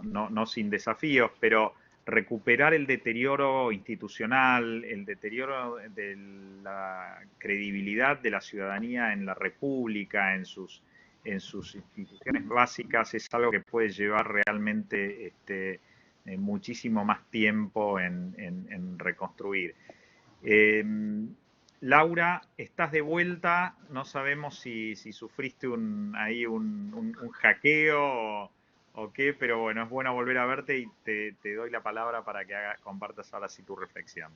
no sin desafíos, pero recuperar el deterioro institucional, el deterioro de la credibilidad de la ciudadanía en la República, en sus instituciones básicas, es algo que puede llevar realmente muchísimo más tiempo en reconstruir. Laura, estás de vuelta, no sabemos si sufriste un hackeo o qué, pero bueno, es bueno volver a verte y te doy la palabra para que compartas ahora sí tu reflexión.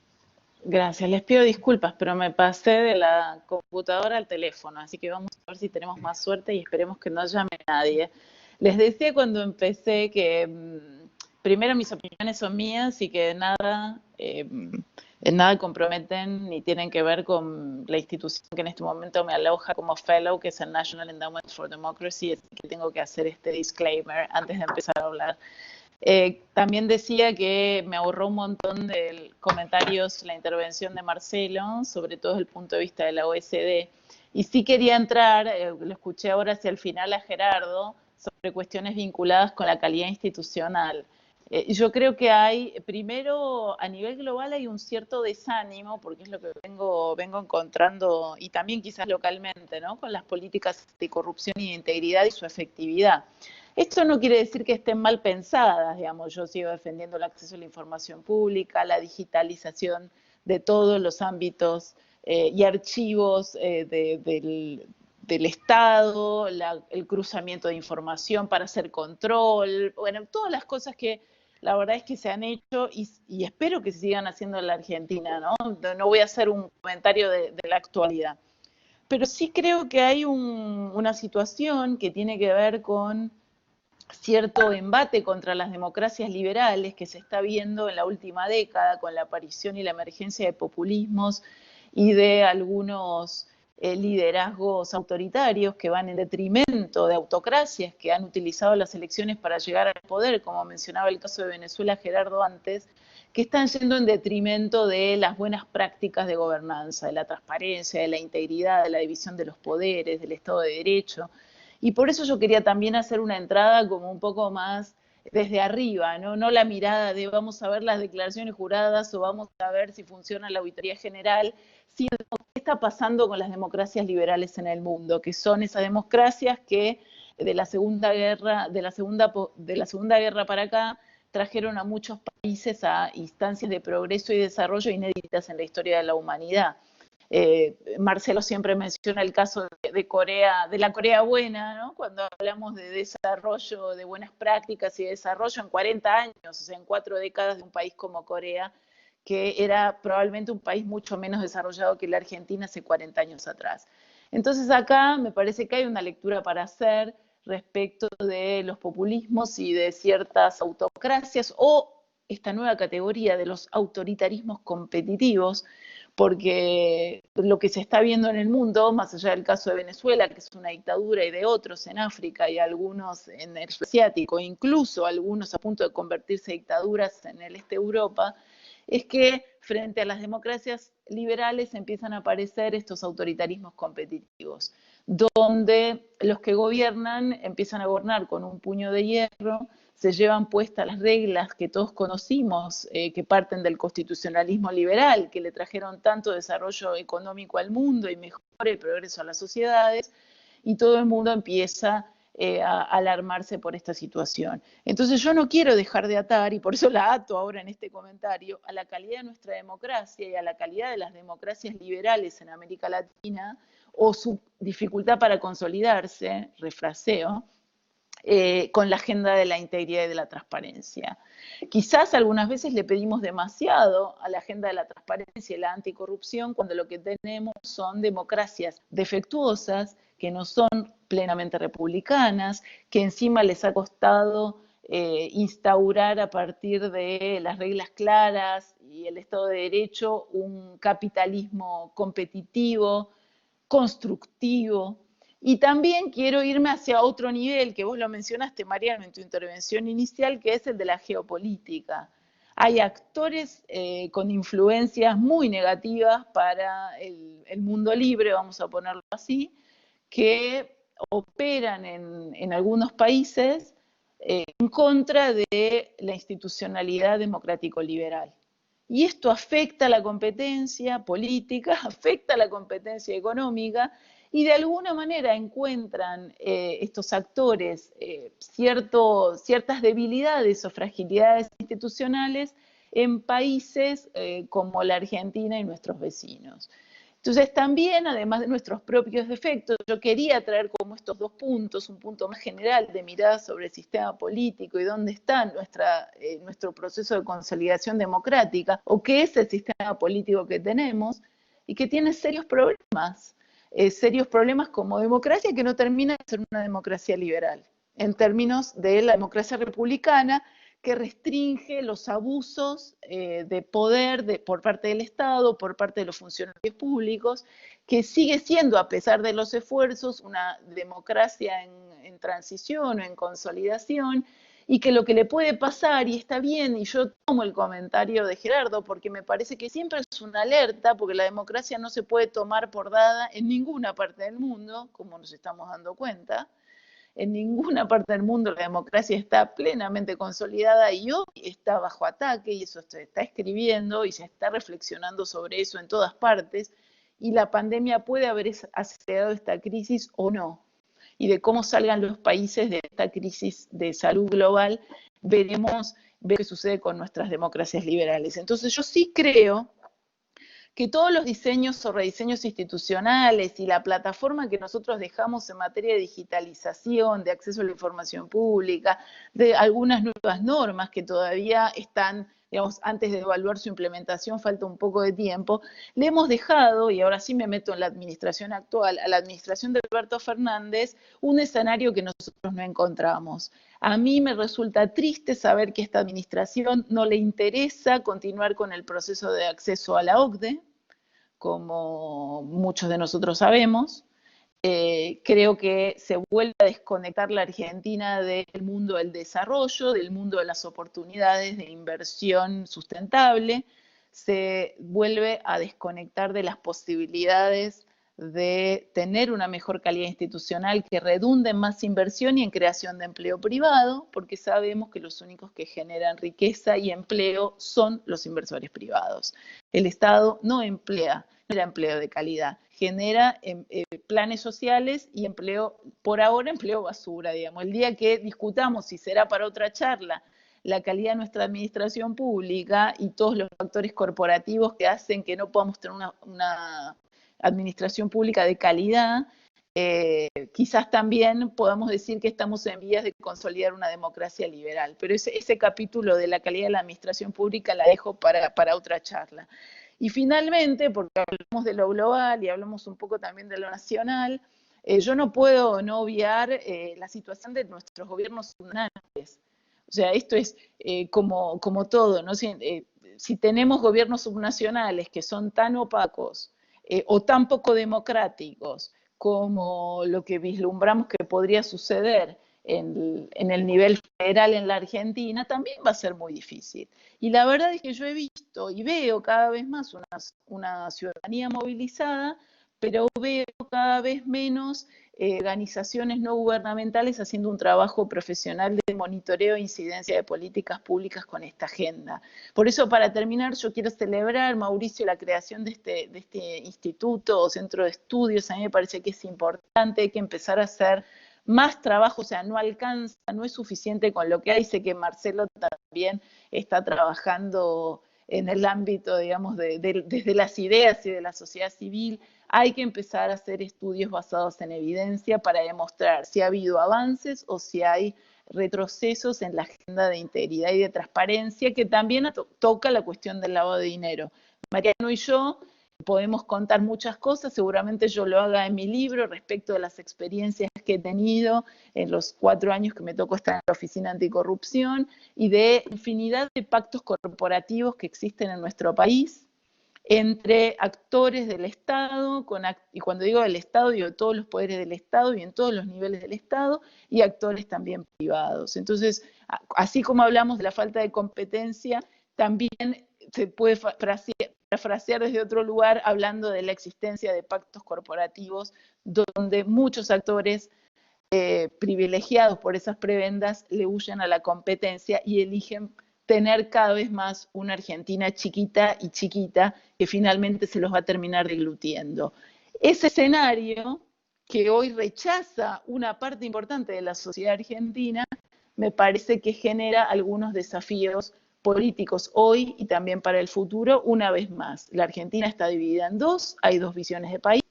Gracias, les pido disculpas, pero me pasé de la computadora al teléfono, así que vamos a ver si tenemos más suerte y esperemos que no llame nadie. Les decía cuando empecé que primero mis opiniones son mías y que en nada comprometen ni tienen que ver con la institución que en este momento me aloja como fellow, que es el National Endowment for Democracy, así que tengo que hacer este disclaimer antes de empezar a hablar. También decía que me ahorró un montón de comentarios la intervención de Marcelo, sobre todo desde el punto de vista de la OSD. Y sí quería entrar, lo escuché ahora hacia el final a Gerardo, sobre cuestiones vinculadas con la calidad institucional. Yo creo que hay, primero, a nivel global hay un cierto desánimo, porque es lo que vengo encontrando, y también quizás localmente, ¿no?, con las políticas de corrupción y de integridad y su efectividad. Esto no quiere decir que estén mal pensadas, digamos, yo sigo defendiendo el acceso a la información pública, la digitalización de todos los ámbitos y archivos del Estado, el cruzamiento de información para hacer control, bueno, todas las cosas que la verdad es que se han hecho y espero que se sigan haciendo en la Argentina, ¿no? No voy a hacer un comentario de la actualidad. Pero sí creo que hay una situación que tiene que ver con cierto embate contra las democracias liberales que se está viendo en la última década con la aparición y la emergencia de populismos y de algunos liderazgos autoritarios que van en detrimento de autocracias que han utilizado las elecciones para llegar al poder, como mencionaba el caso de Venezuela Gerardo antes, que están yendo en detrimento de las buenas prácticas de gobernanza, de la transparencia, de la integridad, de la división de los poderes, del Estado de Derecho. Y por eso yo quería también hacer una entrada como un poco más desde arriba, no la mirada de vamos a ver las declaraciones juradas o vamos a ver si funciona la auditoría general, sino qué está pasando con las democracias liberales en el mundo, que son esas democracias que de la Segunda Guerra para acá trajeron a muchos países a instancias de progreso y desarrollo inéditas en la historia de la humanidad. Marcelo siempre menciona el caso de Corea, de la Corea buena, ¿no?, cuando hablamos de desarrollo, de buenas prácticas y de desarrollo en 40 años, o sea, en 4 décadas de un país como Corea, que era probablemente un país mucho menos desarrollado que la Argentina hace 40 años atrás. Entonces acá me parece que hay una lectura para hacer respecto de los populismos y de ciertas autocracias o esta nueva categoría de los autoritarismos competitivos, porque lo que se está viendo en el mundo, más allá del caso de Venezuela, que es una dictadura, y de otros en África y algunos en el asiático, incluso algunos a punto de convertirse en dictaduras en el este de Europa, es que frente a las democracias liberales empiezan a aparecer estos autoritarismos competitivos, donde los que gobiernan empiezan a gobernar con un puño de hierro, se llevan puestas las reglas que todos conocimos, que parten del constitucionalismo liberal, que le trajeron tanto desarrollo económico al mundo y mejora y progreso a las sociedades, y todo el mundo empieza a alarmarse por esta situación. Entonces yo no quiero dejar de atar, y por eso la ato ahora en este comentario, a la calidad de nuestra democracia y a la calidad de las democracias liberales en América Latina, o su dificultad para consolidarse, refraseo, con la agenda de la integridad y de la transparencia. Quizás algunas veces le pedimos demasiado a la agenda de la transparencia y la anticorrupción cuando lo que tenemos son democracias defectuosas, que no son plenamente republicanas, que encima les ha costado instaurar a partir de las reglas claras y el Estado de Derecho un capitalismo competitivo, constructivo. Y también quiero irme hacia otro nivel, que vos lo mencionaste, Mariano, en tu intervención inicial, que es el de la geopolítica. Hay actores con influencias muy negativas para el mundo libre, vamos a ponerlo así, que operan en algunos países en contra de la institucionalidad democrático-liberal. Y esto afecta a la competencia política, afecta a la competencia económica, y de alguna manera encuentran estos actores ciertas debilidades o fragilidades institucionales en países como la Argentina y nuestros vecinos. Entonces también, además de nuestros propios defectos, yo quería traer como estos dos puntos, un punto más general de mirada sobre el sistema político y dónde está nuestro proceso de consolidación democrática, o qué es el sistema político que tenemos, y que tiene serios problemas como democracia, que no termina de ser una democracia liberal, en términos de la democracia republicana, que restringe los abusos de poder por parte del Estado, por parte de los funcionarios públicos, que sigue siendo, a pesar de los esfuerzos, una democracia en transición o en consolidación, y que lo que le puede pasar, y está bien, y yo tomo el comentario de Gerardo, porque me parece que siempre es una alerta, porque la democracia no se puede tomar por dada en ninguna parte del mundo, como nos estamos dando cuenta. En ninguna parte del mundo la democracia está plenamente consolidada y hoy está bajo ataque, y eso se está escribiendo y se está reflexionando sobre eso en todas partes, y la pandemia puede haber acelerado esta crisis o no. Y de cómo salgan los países de esta crisis de salud global, veremos qué sucede con nuestras democracias liberales. Entonces yo sí creo que todos los diseños o rediseños institucionales y la plataforma que nosotros dejamos en materia de digitalización, de acceso a la información pública, de algunas nuevas normas que todavía están, digamos, antes de evaluar su implementación, falta un poco de tiempo, le hemos dejado, y ahora sí me meto en la administración actual, a la administración de Alberto Fernández, un escenario que nosotros no encontramos. A mí me resulta triste saber que a esta administración no le interesa continuar con el proceso de acceso a la OCDE, como muchos de nosotros sabemos. Creo que se vuelve a desconectar la Argentina del mundo del desarrollo, del mundo de las oportunidades de inversión sustentable, se vuelve a desconectar de las posibilidades de tener una mejor calidad institucional que redunde en más inversión y en creación de empleo privado, porque sabemos que los únicos que generan riqueza y empleo son los inversores privados. El Estado no genera empleo de calidad, genera planes sociales y empleo, por ahora empleo basura, digamos. El día que discutamos, si será para otra charla, la calidad de nuestra administración pública y todos los factores corporativos que hacen que no podamos tener una administración pública de calidad, quizás también podamos decir que estamos en vías de consolidar una democracia liberal. Pero ese capítulo de la calidad de la administración pública la dejo para otra charla. Y finalmente, porque hablamos de lo global y hablamos un poco también de lo nacional, yo no puedo no obviar la situación de nuestros gobiernos subnacionales. O sea, esto es como todo, ¿no? Si tenemos gobiernos subnacionales que son tan opacos o tan poco democráticos como lo que vislumbramos que podría suceder en el nivel federal en la Argentina, también va a ser muy difícil. Y la verdad es que yo he visto y veo cada vez más una ciudadanía movilizada, pero veo cada vez menos organizaciones no gubernamentales haciendo un trabajo profesional de monitoreo e incidencia de políticas públicas con esta agenda. Por eso, para terminar, yo quiero celebrar, Mauricio, la creación de este instituto o centro de estudios. A mí me parece que es importante, hay que empezar a hacer más trabajo, o sea, no alcanza, no es suficiente con lo que hay. Sé que Marcelo también está trabajando en el ámbito, digamos, desde las ideas y de la sociedad civil. Hay que empezar a hacer estudios basados en evidencia para demostrar si ha habido avances o si hay retrocesos en la agenda de integridad y de transparencia, que también toca la cuestión del lavado de dinero. Mariano y yo podemos contar muchas cosas, seguramente yo lo haga en mi libro respecto de las experiencias que he tenido en los 4 años que me tocó estar en la Oficina Anticorrupción y de infinidad de pactos corporativos que existen en nuestro país entre actores del Estado, y cuando digo del Estado, digo todos los poderes del Estado y en todos los niveles del Estado, y actores también privados. Entonces, así como hablamos de la falta de competencia, también se puede frasear desde otro lugar hablando de la existencia de pactos corporativos donde muchos actores privilegiados por esas prebendas le huyen a la competencia y eligen tener cada vez más una Argentina chiquita y chiquita que finalmente se los va a terminar deglutiendo. Ese escenario que hoy rechaza una parte importante de la sociedad argentina, me parece que genera algunos desafíos políticos hoy y también para el futuro. Una vez más, la Argentina está dividida en dos, hay 2 visiones de país,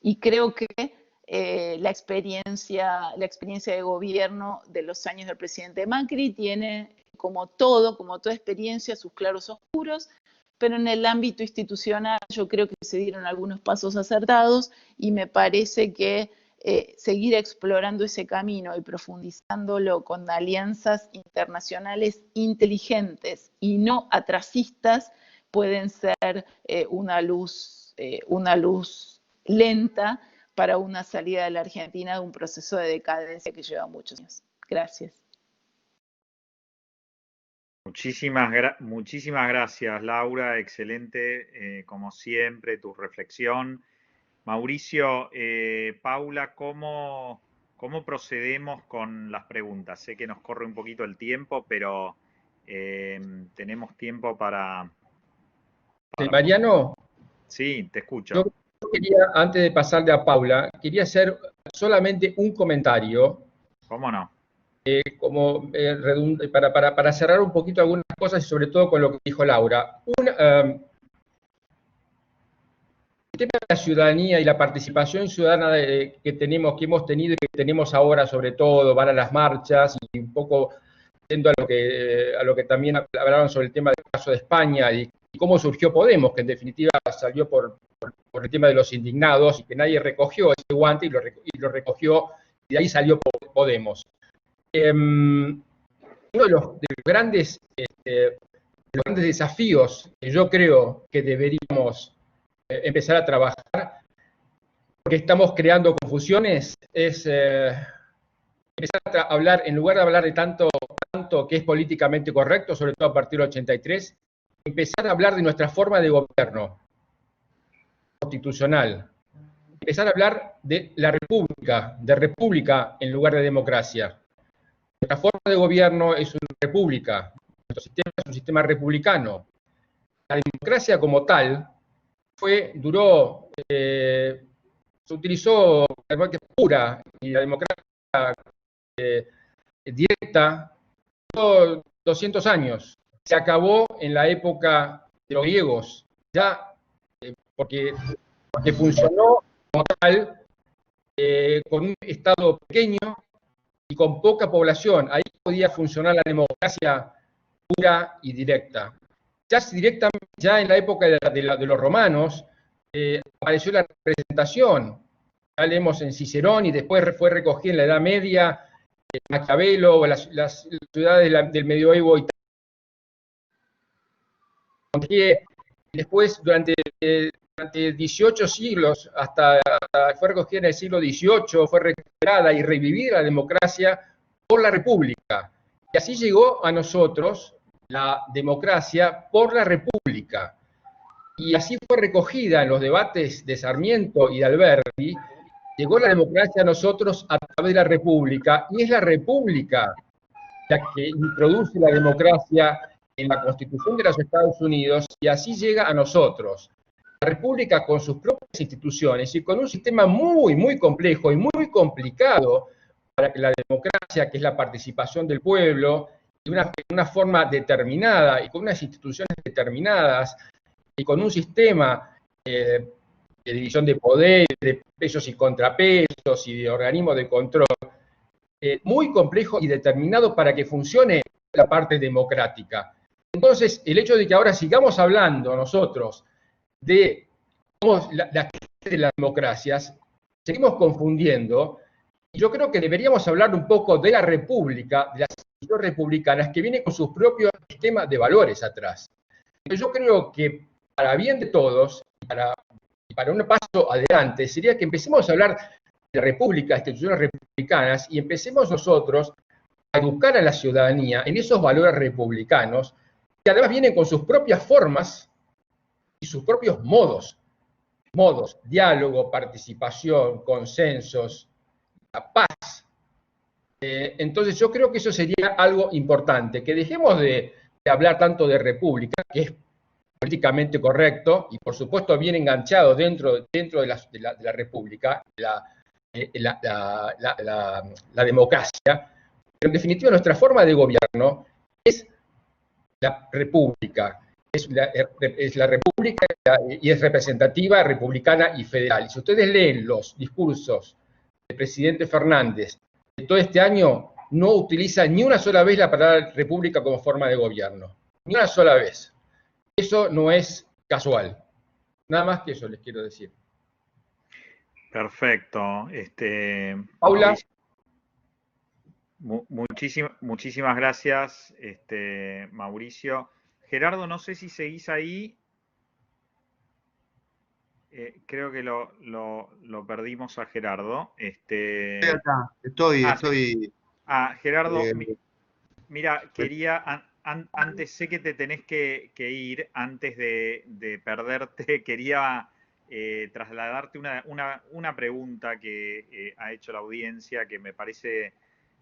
y creo que la experiencia de gobierno de los años del presidente Macri tiene, como toda experiencia, sus claros oscuros, pero en el ámbito institucional yo creo que se dieron algunos pasos acertados y me parece que seguir explorando ese camino y profundizándolo con alianzas internacionales inteligentes y no atrasistas, pueden ser una luz lenta para una salida de la Argentina de un proceso de decadencia que lleva muchos años. Gracias. Muchísimas gracias, Laura. Excelente, como siempre, tu reflexión. Mauricio, Paula, ¿cómo procedemos con las preguntas? Sé que nos corre un poquito el tiempo, pero tenemos tiempo para... Mariano. Sí, te escucho. Yo quería, antes de pasarle a Paula, quería hacer solamente un comentario. ¿Cómo no? Para cerrar un poquito algunas cosas y sobre todo con lo que dijo Laura. El tema de la ciudadanía y la participación ciudadana que hemos tenido y que tenemos ahora, sobre todo, van a las marchas y un poco yendo a lo que también hablaron sobre el tema del caso de España y cómo surgió Podemos, que en definitiva salió por el tema de los indignados y que nadie recogió ese guante y lo recogió y de ahí salió Podemos. Uno de los grandes desafíos que yo creo que deberíamos empezar a trabajar, porque estamos creando confusiones, es empezar a hablar, en lugar de hablar de tanto que es políticamente correcto, sobre todo a partir del 83, empezar a hablar de nuestra forma de gobierno constitucional, empezar a hablar de la república en lugar de democracia. Nuestra forma de gobierno es una república, nuestro sistema es un sistema republicano. La democracia como tal se utilizó la democracia pura y la democracia directa, 200 años. Se acabó en la época de los griegos, ya porque funcionó como tal, con un Estado pequeño y con poca población. Ahí podía funcionar la democracia pura y directa. Ya en la época de los romanos apareció la representación. Ya leemos en Cicerón y después fue recogida en la Edad Media, Maquiavelo, las ciudades del medioevo italiano. Después, durante 18 siglos, hasta fue recogida en el siglo XVIII, fue recuperada y revivida la democracia por la República. Y así llegó a nosotros la democracia por la República. Y así fue recogida en los debates de Sarmiento y de Alberti. Llegó la democracia a nosotros a través de la República, y es la República la que introduce la democracia en la Constitución de los Estados Unidos, y así llega a nosotros. La República con sus propias instituciones y con un sistema muy, muy complejo y muy complicado para que la democracia, que es la participación del pueblo, de una forma determinada y con unas instituciones determinadas y con un sistema de división de poder, de pesos y contrapesos y de organismos de control, muy complejo y determinado para que funcione la parte democrática. Entonces, el hecho de que ahora sigamos hablando nosotros de la crisis de las democracias, seguimos confundiendo, y yo creo que deberíamos hablar un poco de la república, de las instituciones republicanas, que vienen con sus propios sistemas de valores atrás. Yo creo que para bien de todos, y para un paso adelante, sería que empecemos a hablar de república, instituciones republicanas, y empecemos nosotros a educar a la ciudadanía en esos valores republicanos, que además vienen con sus propias formas y sus propios modos, diálogo, participación, consensos, la paz. Entonces yo creo que eso sería algo importante, que dejemos de hablar tanto de república, que es políticamente correcto y por supuesto bien enganchado dentro de la república, la democracia, pero en definitiva nuestra forma de gobierno es la república. Es la república y es representativa, republicana y federal. Y si ustedes leen los discursos del presidente Fernández de todo este año, no utiliza ni una sola vez la palabra república como forma de gobierno. Ni una sola vez. Eso no es casual. Nada más que eso les quiero decir. Perfecto. Paula. Muchísimas gracias, Mauricio. Gerardo, no sé si seguís ahí. Creo que lo perdimos a Gerardo. Estoy acá, estoy. Gerardo, eh, mira, antes sé que te tenés que ir, antes de perderte, quería trasladarte una pregunta que ha hecho la audiencia que me parece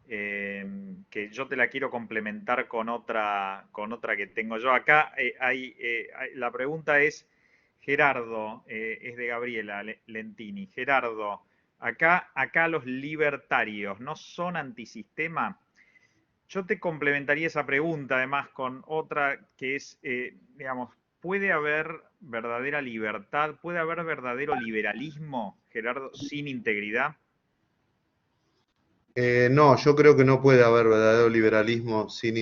que yo te la quiero complementar con otra que tengo yo acá. La pregunta es, Gerardo, es de Gabriela Lentini. Gerardo, acá los libertarios no son antisistema. Yo te complementaría esa pregunta además con otra que es, digamos, ¿puede haber verdadera libertad? ¿Puede haber verdadero liberalismo, Gerardo, sin integridad? No, yo creo que no puede haber verdadero liberalismo sin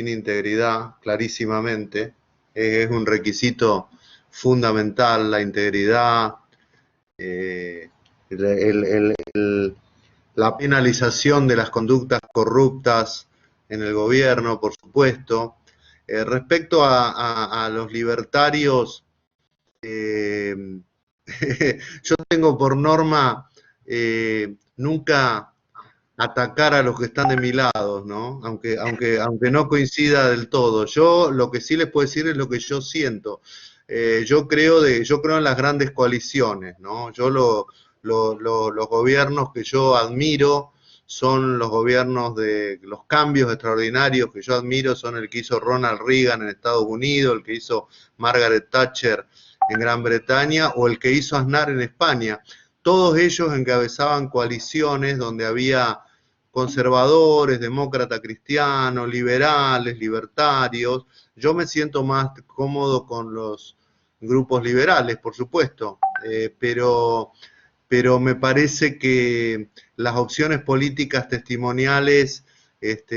integridad, clarísimamente. Es un requisito fundamental la integridad, eh, la penalización de las conductas corruptas en el gobierno, por supuesto. Respecto a los libertarios, eh, yo tengo por norma nunca atacar a los que están de mi lado, ¿no? Aunque no coincida del todo. Yo lo que sí les puedo decir es lo que yo siento. Yo creo en las grandes coaliciones, ¿no? Los gobiernos que yo admiro son los gobiernos de los cambios extraordinarios que yo admiro, son el que hizo Ronald Reagan en Estados Unidos, el que hizo Margaret Thatcher en Gran Bretaña o el que hizo Aznar en España. Todos ellos encabezaban coaliciones donde había conservadores, demócratas cristianos, liberales, libertarios. Yo me siento más cómodo con los grupos liberales, por supuesto, pero me parece que las opciones políticas testimoniales,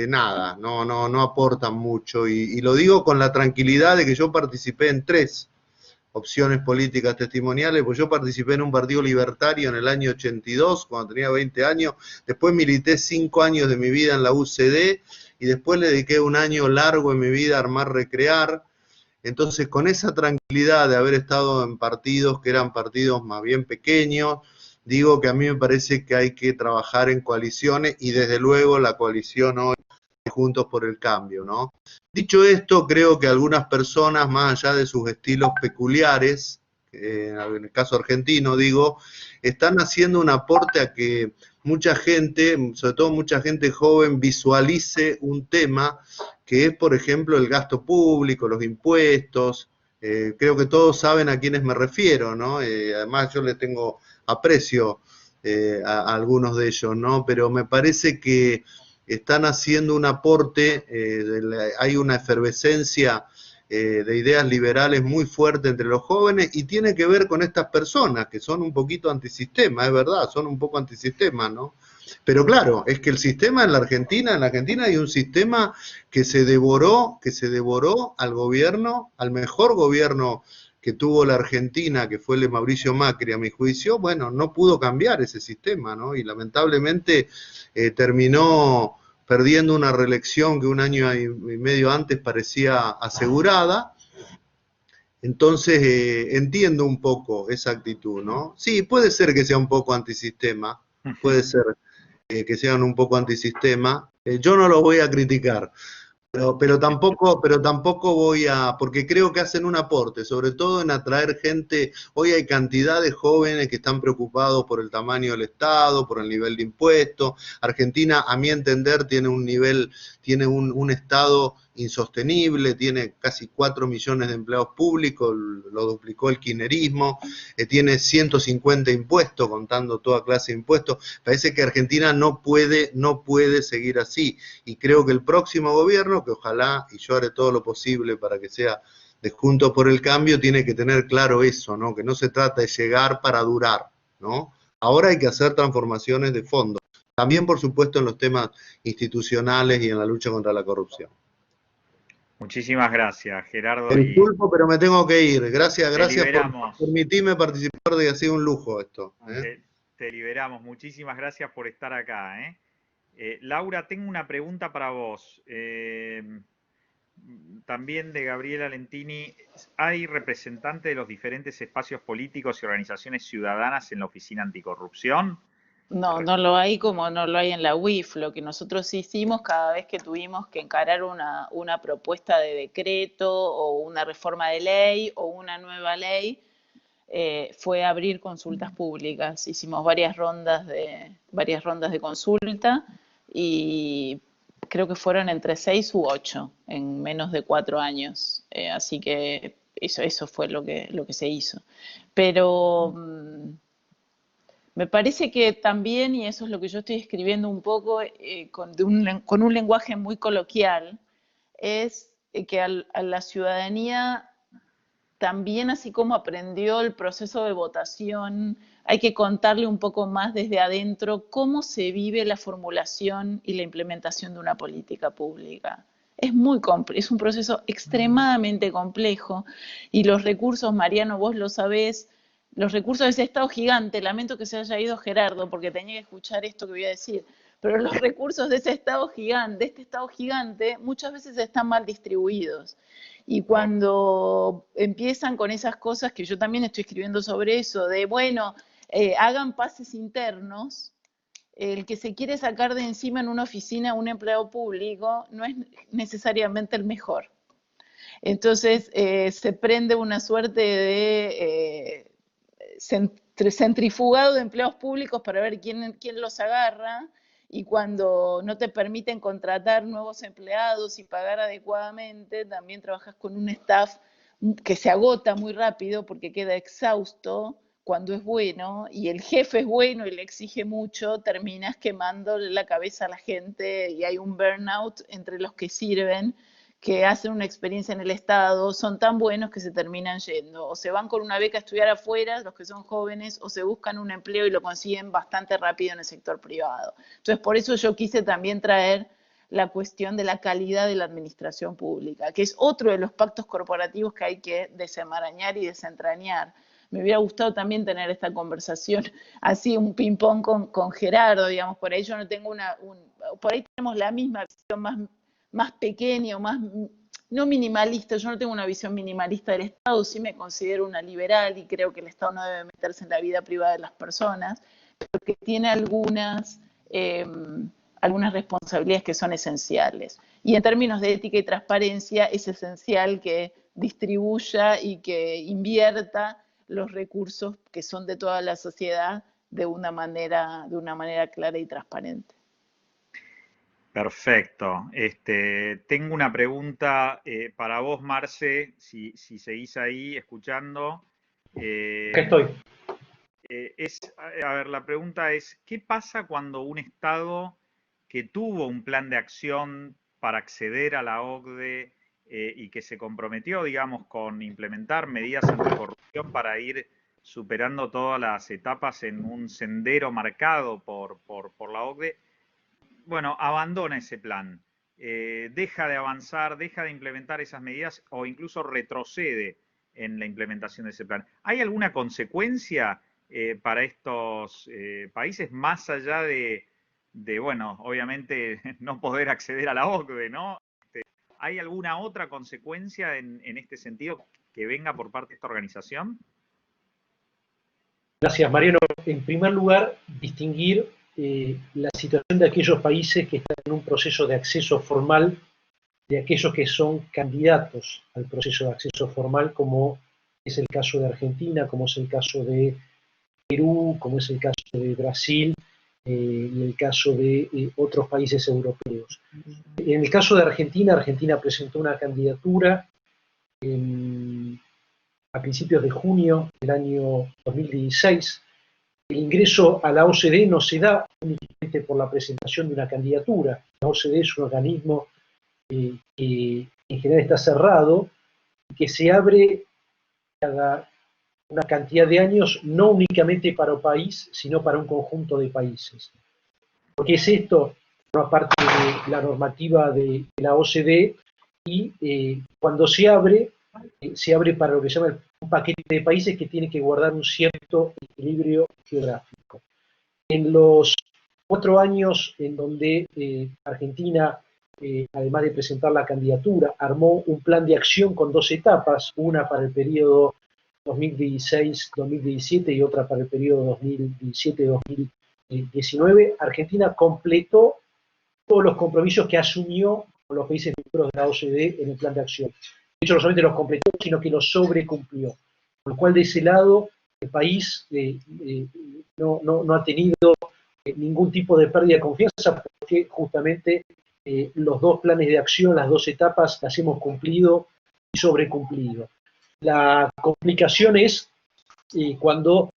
nada, no aportan mucho. Y lo digo con la tranquilidad de que yo participé en 3 opciones políticas testimoniales, pues yo participé en un partido libertario en el año 82, cuando tenía 20 años, después milité 5 años de mi vida en la UCD, y después le dediqué un año largo en mi vida a armar Recrear. Entonces, con esa tranquilidad de haber estado en partidos que eran partidos más bien pequeños, digo que a mí me parece que hay que trabajar en coaliciones, y desde luego la coalición hoy Juntos por el Cambio, ¿no? Dicho esto, creo que algunas personas, más allá de sus estilos peculiares, en el caso argentino, digo, están haciendo un aporte a que mucha gente, sobre todo mucha gente joven, visualice un tema que es, por ejemplo, el gasto público, los impuestos. Creo que todos saben a quiénes me refiero, ¿no? Además, yo les tengo aprecio a algunos de ellos, ¿no? Pero me parece que están haciendo un aporte, hay una efervescencia de ideas liberales muy fuerte entre los jóvenes, y tiene que ver con estas personas que son un poquito antisistema, es verdad, son un poco antisistema, ¿no? Pero claro, es que el sistema en la Argentina hay un sistema que se devoró al gobierno, al mejor gobierno que tuvo la Argentina, que fue el de Mauricio Macri, a mi juicio. Bueno, no pudo cambiar ese sistema, ¿no? Y lamentablemente terminó perdiendo una reelección que un año y medio antes parecía asegurada. Entonces entiendo un poco esa actitud, ¿no? Sí, puede ser que sea un poco antisistema, puede ser que sean un poco antisistema. Yo no lo voy a criticar, pero tampoco voy a, porque creo que hacen un aporte, sobre todo en atraer gente. Hoy hay cantidad de jóvenes que están preocupados por el tamaño del Estado, por el nivel de impuestos. Argentina, a mi entender, tiene un Estado insostenible, tiene casi 4 millones de empleados públicos, lo duplicó el kirchnerismo, tiene 150 impuestos, contando toda clase de impuestos. Parece que Argentina no puede seguir así, y creo que el próximo gobierno, que ojalá, y yo haré todo lo posible para que sea de Juntos por el Cambio, tiene que tener claro eso, ¿no? Que no se trata de llegar para durar, ¿no? Ahora hay que hacer transformaciones de fondo, también por supuesto en los temas institucionales y en la lucha contra la corrupción. Muchísimas gracias, Gerardo. Me disculpo, pero me tengo que ir. Gracias por permitirme participar, de que ha sido un lujo esto. te liberamos. Muchísimas gracias por estar acá, ¿eh? Laura, tengo una pregunta para vos. También de Gabriela Lentini. ¿Hay representantes de los diferentes espacios políticos y organizaciones ciudadanas en la Oficina Anticorrupción? No, no lo hay como no lo hay en la UIF. Lo que nosotros hicimos cada vez que tuvimos que encarar una propuesta de decreto o una reforma de ley o una nueva ley, fue abrir consultas públicas. Hicimos varias rondas de consulta y creo que fueron entre 6 u 8 en menos de 4 años. Así que eso fue lo que se hizo. Pero me parece que también, y eso es lo que yo estoy escribiendo un poco con un lenguaje muy coloquial, es que a la ciudadanía también, así como aprendió el proceso de votación, hay que contarle un poco más desde adentro cómo se vive la formulación y la implementación de una política pública. Es un proceso extremadamente complejo y los recursos, Mariano, vos lo sabés, los recursos de ese Estado gigante, lamento que se haya ido Gerardo porque tenía que escuchar esto que voy a decir, pero los recursos de ese Estado gigante, muchas veces están mal distribuidos. Y cuando empiezan con esas cosas, que yo también estoy escribiendo sobre eso, de bueno, hagan pases internos, el que se quiere sacar de encima en una oficina a un empleado público no es necesariamente el mejor. Entonces se prende una suerte de centrifugado de empleados públicos para ver quién los agarra, y cuando no te permiten contratar nuevos empleados y pagar adecuadamente, también trabajas con un staff que se agota muy rápido porque queda exhausto cuando es bueno, y el jefe es bueno y le exige mucho, terminas quemándole la cabeza a la gente y hay un burnout entre los que sirven, que hacen una experiencia en el Estado, son tan buenos que se terminan yendo, o se van con una beca a estudiar afuera, los que son jóvenes, o se buscan un empleo y lo consiguen bastante rápido en el sector privado. Entonces, por eso yo quise también traer la cuestión de la calidad de la administración pública, que es otro de los pactos corporativos que hay que desenmarañar y desentrañar. Me hubiera gustado también tener esta conversación, así un ping-pong con Gerardo, digamos, por ahí yo no tengo por ahí tenemos la misma visión más pequeño, más no minimalista. Yo no tengo una visión minimalista del Estado, sí me considero una liberal y creo que el Estado no debe meterse en la vida privada de las personas, pero que tiene algunas responsabilidades que son esenciales. Y en términos de ética y transparencia es esencial que distribuya y que invierta los recursos que son de toda la sociedad de una manera clara y transparente. Perfecto. Tengo una pregunta para vos, Marce, si seguís ahí escuchando. Estoy. A ver, la pregunta es, ¿qué pasa cuando un Estado que tuvo un plan de acción para acceder a la OCDE y que se comprometió, digamos, con implementar medidas anticorrupción para ir superando todas las etapas en un sendero marcado por la OCDE, bueno, abandona ese plan, deja de avanzar, deja de implementar esas medidas o incluso retrocede en la implementación de ese plan? ¿Hay alguna consecuencia para estos países más allá de, bueno, obviamente no poder acceder a la OCDE, ¿no? ¿Hay alguna otra consecuencia en este sentido que venga por parte de esta organización? Gracias, Mariano. En primer lugar, distinguir la situación de aquellos países que están en un proceso de acceso formal de aquellos que son candidatos al proceso de acceso formal, como es el caso de Argentina, como es el caso de Perú, como es el caso de Brasil y el caso de otros países europeos. En el caso de Argentina, Argentina presentó una candidatura a principios de junio del año 2016. El ingreso a la OCDE no se da únicamente por la presentación de una candidatura. La OCDE es un organismo que en general está cerrado y que se abre cada una cantidad de años, no únicamente para un país, sino para un conjunto de países. ¿Por qué es esto? Forma parte de la normativa de la OCDE y cuando se abre para lo que se llama un paquete de países que tiene que guardar un cierto equilibrio geográfico. En los 4 años en donde Argentina, además de presentar la candidatura, armó un plan de acción con 2 etapas, una para el periodo 2016-2017 y otra para el periodo 2017-2019, Argentina completó todos los compromisos que asumió con los países miembros de la OCDE en el plan de acción. De hecho, no solamente los completó, sino que los sobrecumplió. Con lo cual, de ese lado, el país no ha tenido ningún tipo de pérdida de confianza, porque justamente los 2 planes de acción, las 2 etapas, las hemos cumplido y sobrecumplido. La complicación es cuando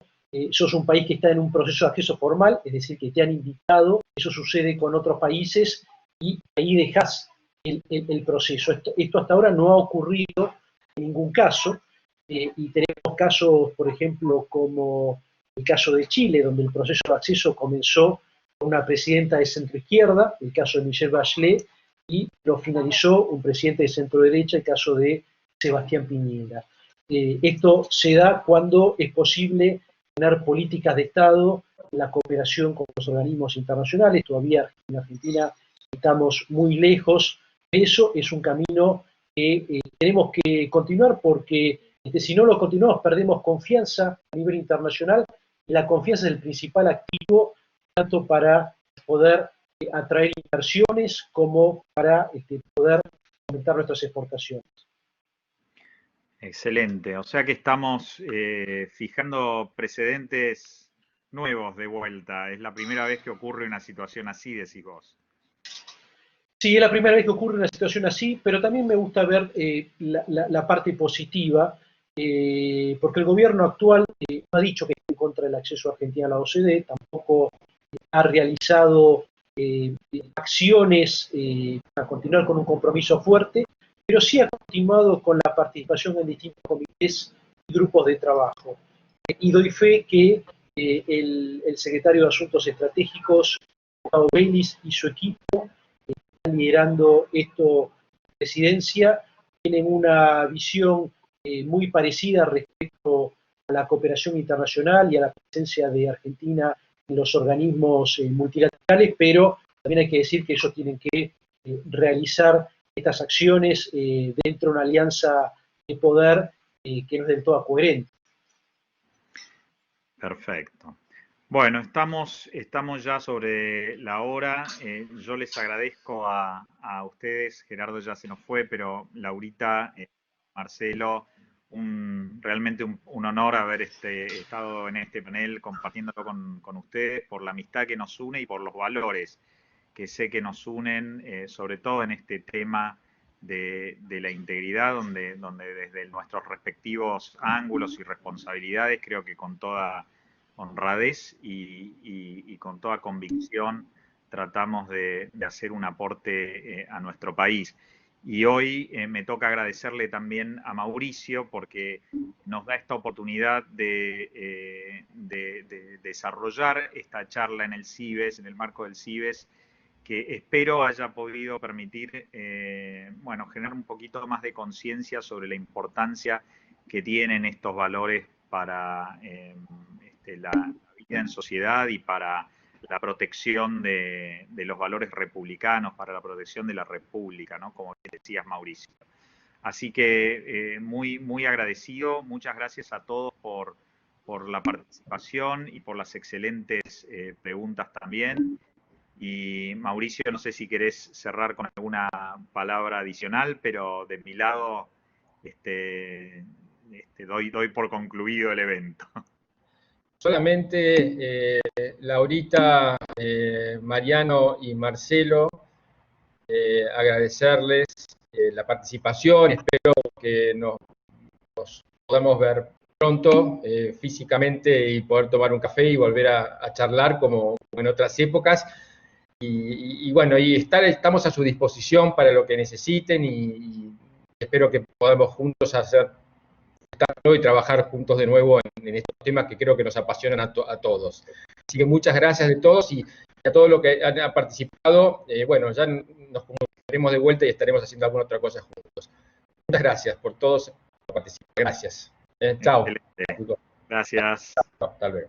sos un país que está en un proceso de acceso formal, es decir, que te han invitado, eso sucede con otros países y ahí dejás el proceso. Esto hasta ahora no ha ocurrido en ningún caso, y tenemos casos, por ejemplo, como el caso de Chile, donde el proceso de acceso comenzó con una presidenta de centroizquierda, el caso de Michelle Bachelet, y lo finalizó un presidente de centroderecha, el caso de Sebastián Piñera. Esto se da cuando es posible tener políticas de Estado, la cooperación con los organismos internacionales. Todavía en Argentina estamos muy lejos de eso. Es un camino que tenemos que continuar porque si no lo continuamos perdemos confianza a nivel internacional, y la confianza es el principal activo tanto para poder atraer inversiones como para poder aumentar nuestras exportaciones. Excelente. O sea que estamos fijando precedentes nuevos de vuelta. Es la primera vez que ocurre una situación así, decís vos. Sí, es la primera vez que ocurre una situación así, pero también me gusta ver la parte positiva, porque el gobierno actual no ha dicho que está en contra del acceso argentino a la OCDE, tampoco ha realizado acciones para continuar con un compromiso fuerte, pero sí ha continuado con la participación en distintos comités y grupos de trabajo. Y doy fe que el secretario de Asuntos Estratégicos, Gustavo Vélez, y su equipo están liderando esto, presidencia, tienen una visión muy parecida respecto a la cooperación internacional y a la presencia de Argentina en los organismos multilaterales, pero también hay que decir que ellos tienen que realizar estas acciones dentro de una alianza de poder que no es del todo coherente. Perfecto. Bueno, estamos ya sobre la hora. Yo les agradezco a ustedes. Gerardo ya se nos fue, pero Laurita, Marcelo, realmente un honor haber estado en este panel compartiéndolo con ustedes por la amistad que nos une y por los valores que sé que nos unen, sobre todo en este tema de la integridad, donde desde nuestros respectivos ángulos y responsabilidades, creo que con toda honradez y con toda convicción tratamos de hacer un aporte a nuestro país. Y hoy me toca agradecerle también a Mauricio porque nos da esta oportunidad de desarrollar esta charla en el CIBES, en el marco del CIBES, que espero haya podido permitir, bueno, generar un poquito más de conciencia sobre la importancia que tienen estos valores para la vida en sociedad y para la protección de los valores republicanos, para la protección de la República, ¿no? Como decías, Mauricio. Así que muy, muy agradecido. Muchas gracias a todos por la participación y por las excelentes preguntas también. Y Mauricio, no sé si querés cerrar con alguna palabra adicional, pero de mi lado doy por concluido el evento. Solamente Laurita, Mariano y Marcelo, agradecerles la participación. Espero que nos podamos ver pronto físicamente y poder tomar un café y volver a charlar como en otras épocas. Y bueno, estamos a su disposición para lo que necesiten y espero que podamos juntos y trabajar juntos de nuevo en estos temas que creo que nos apasionan a todos. Así que muchas gracias de todos y a todos los que han participado. Bueno, ya nos comunicaremos de vuelta y estaremos haciendo alguna otra cosa juntos. Muchas gracias por todos por participar. Gracias. Chao. Gracias. Hasta luego.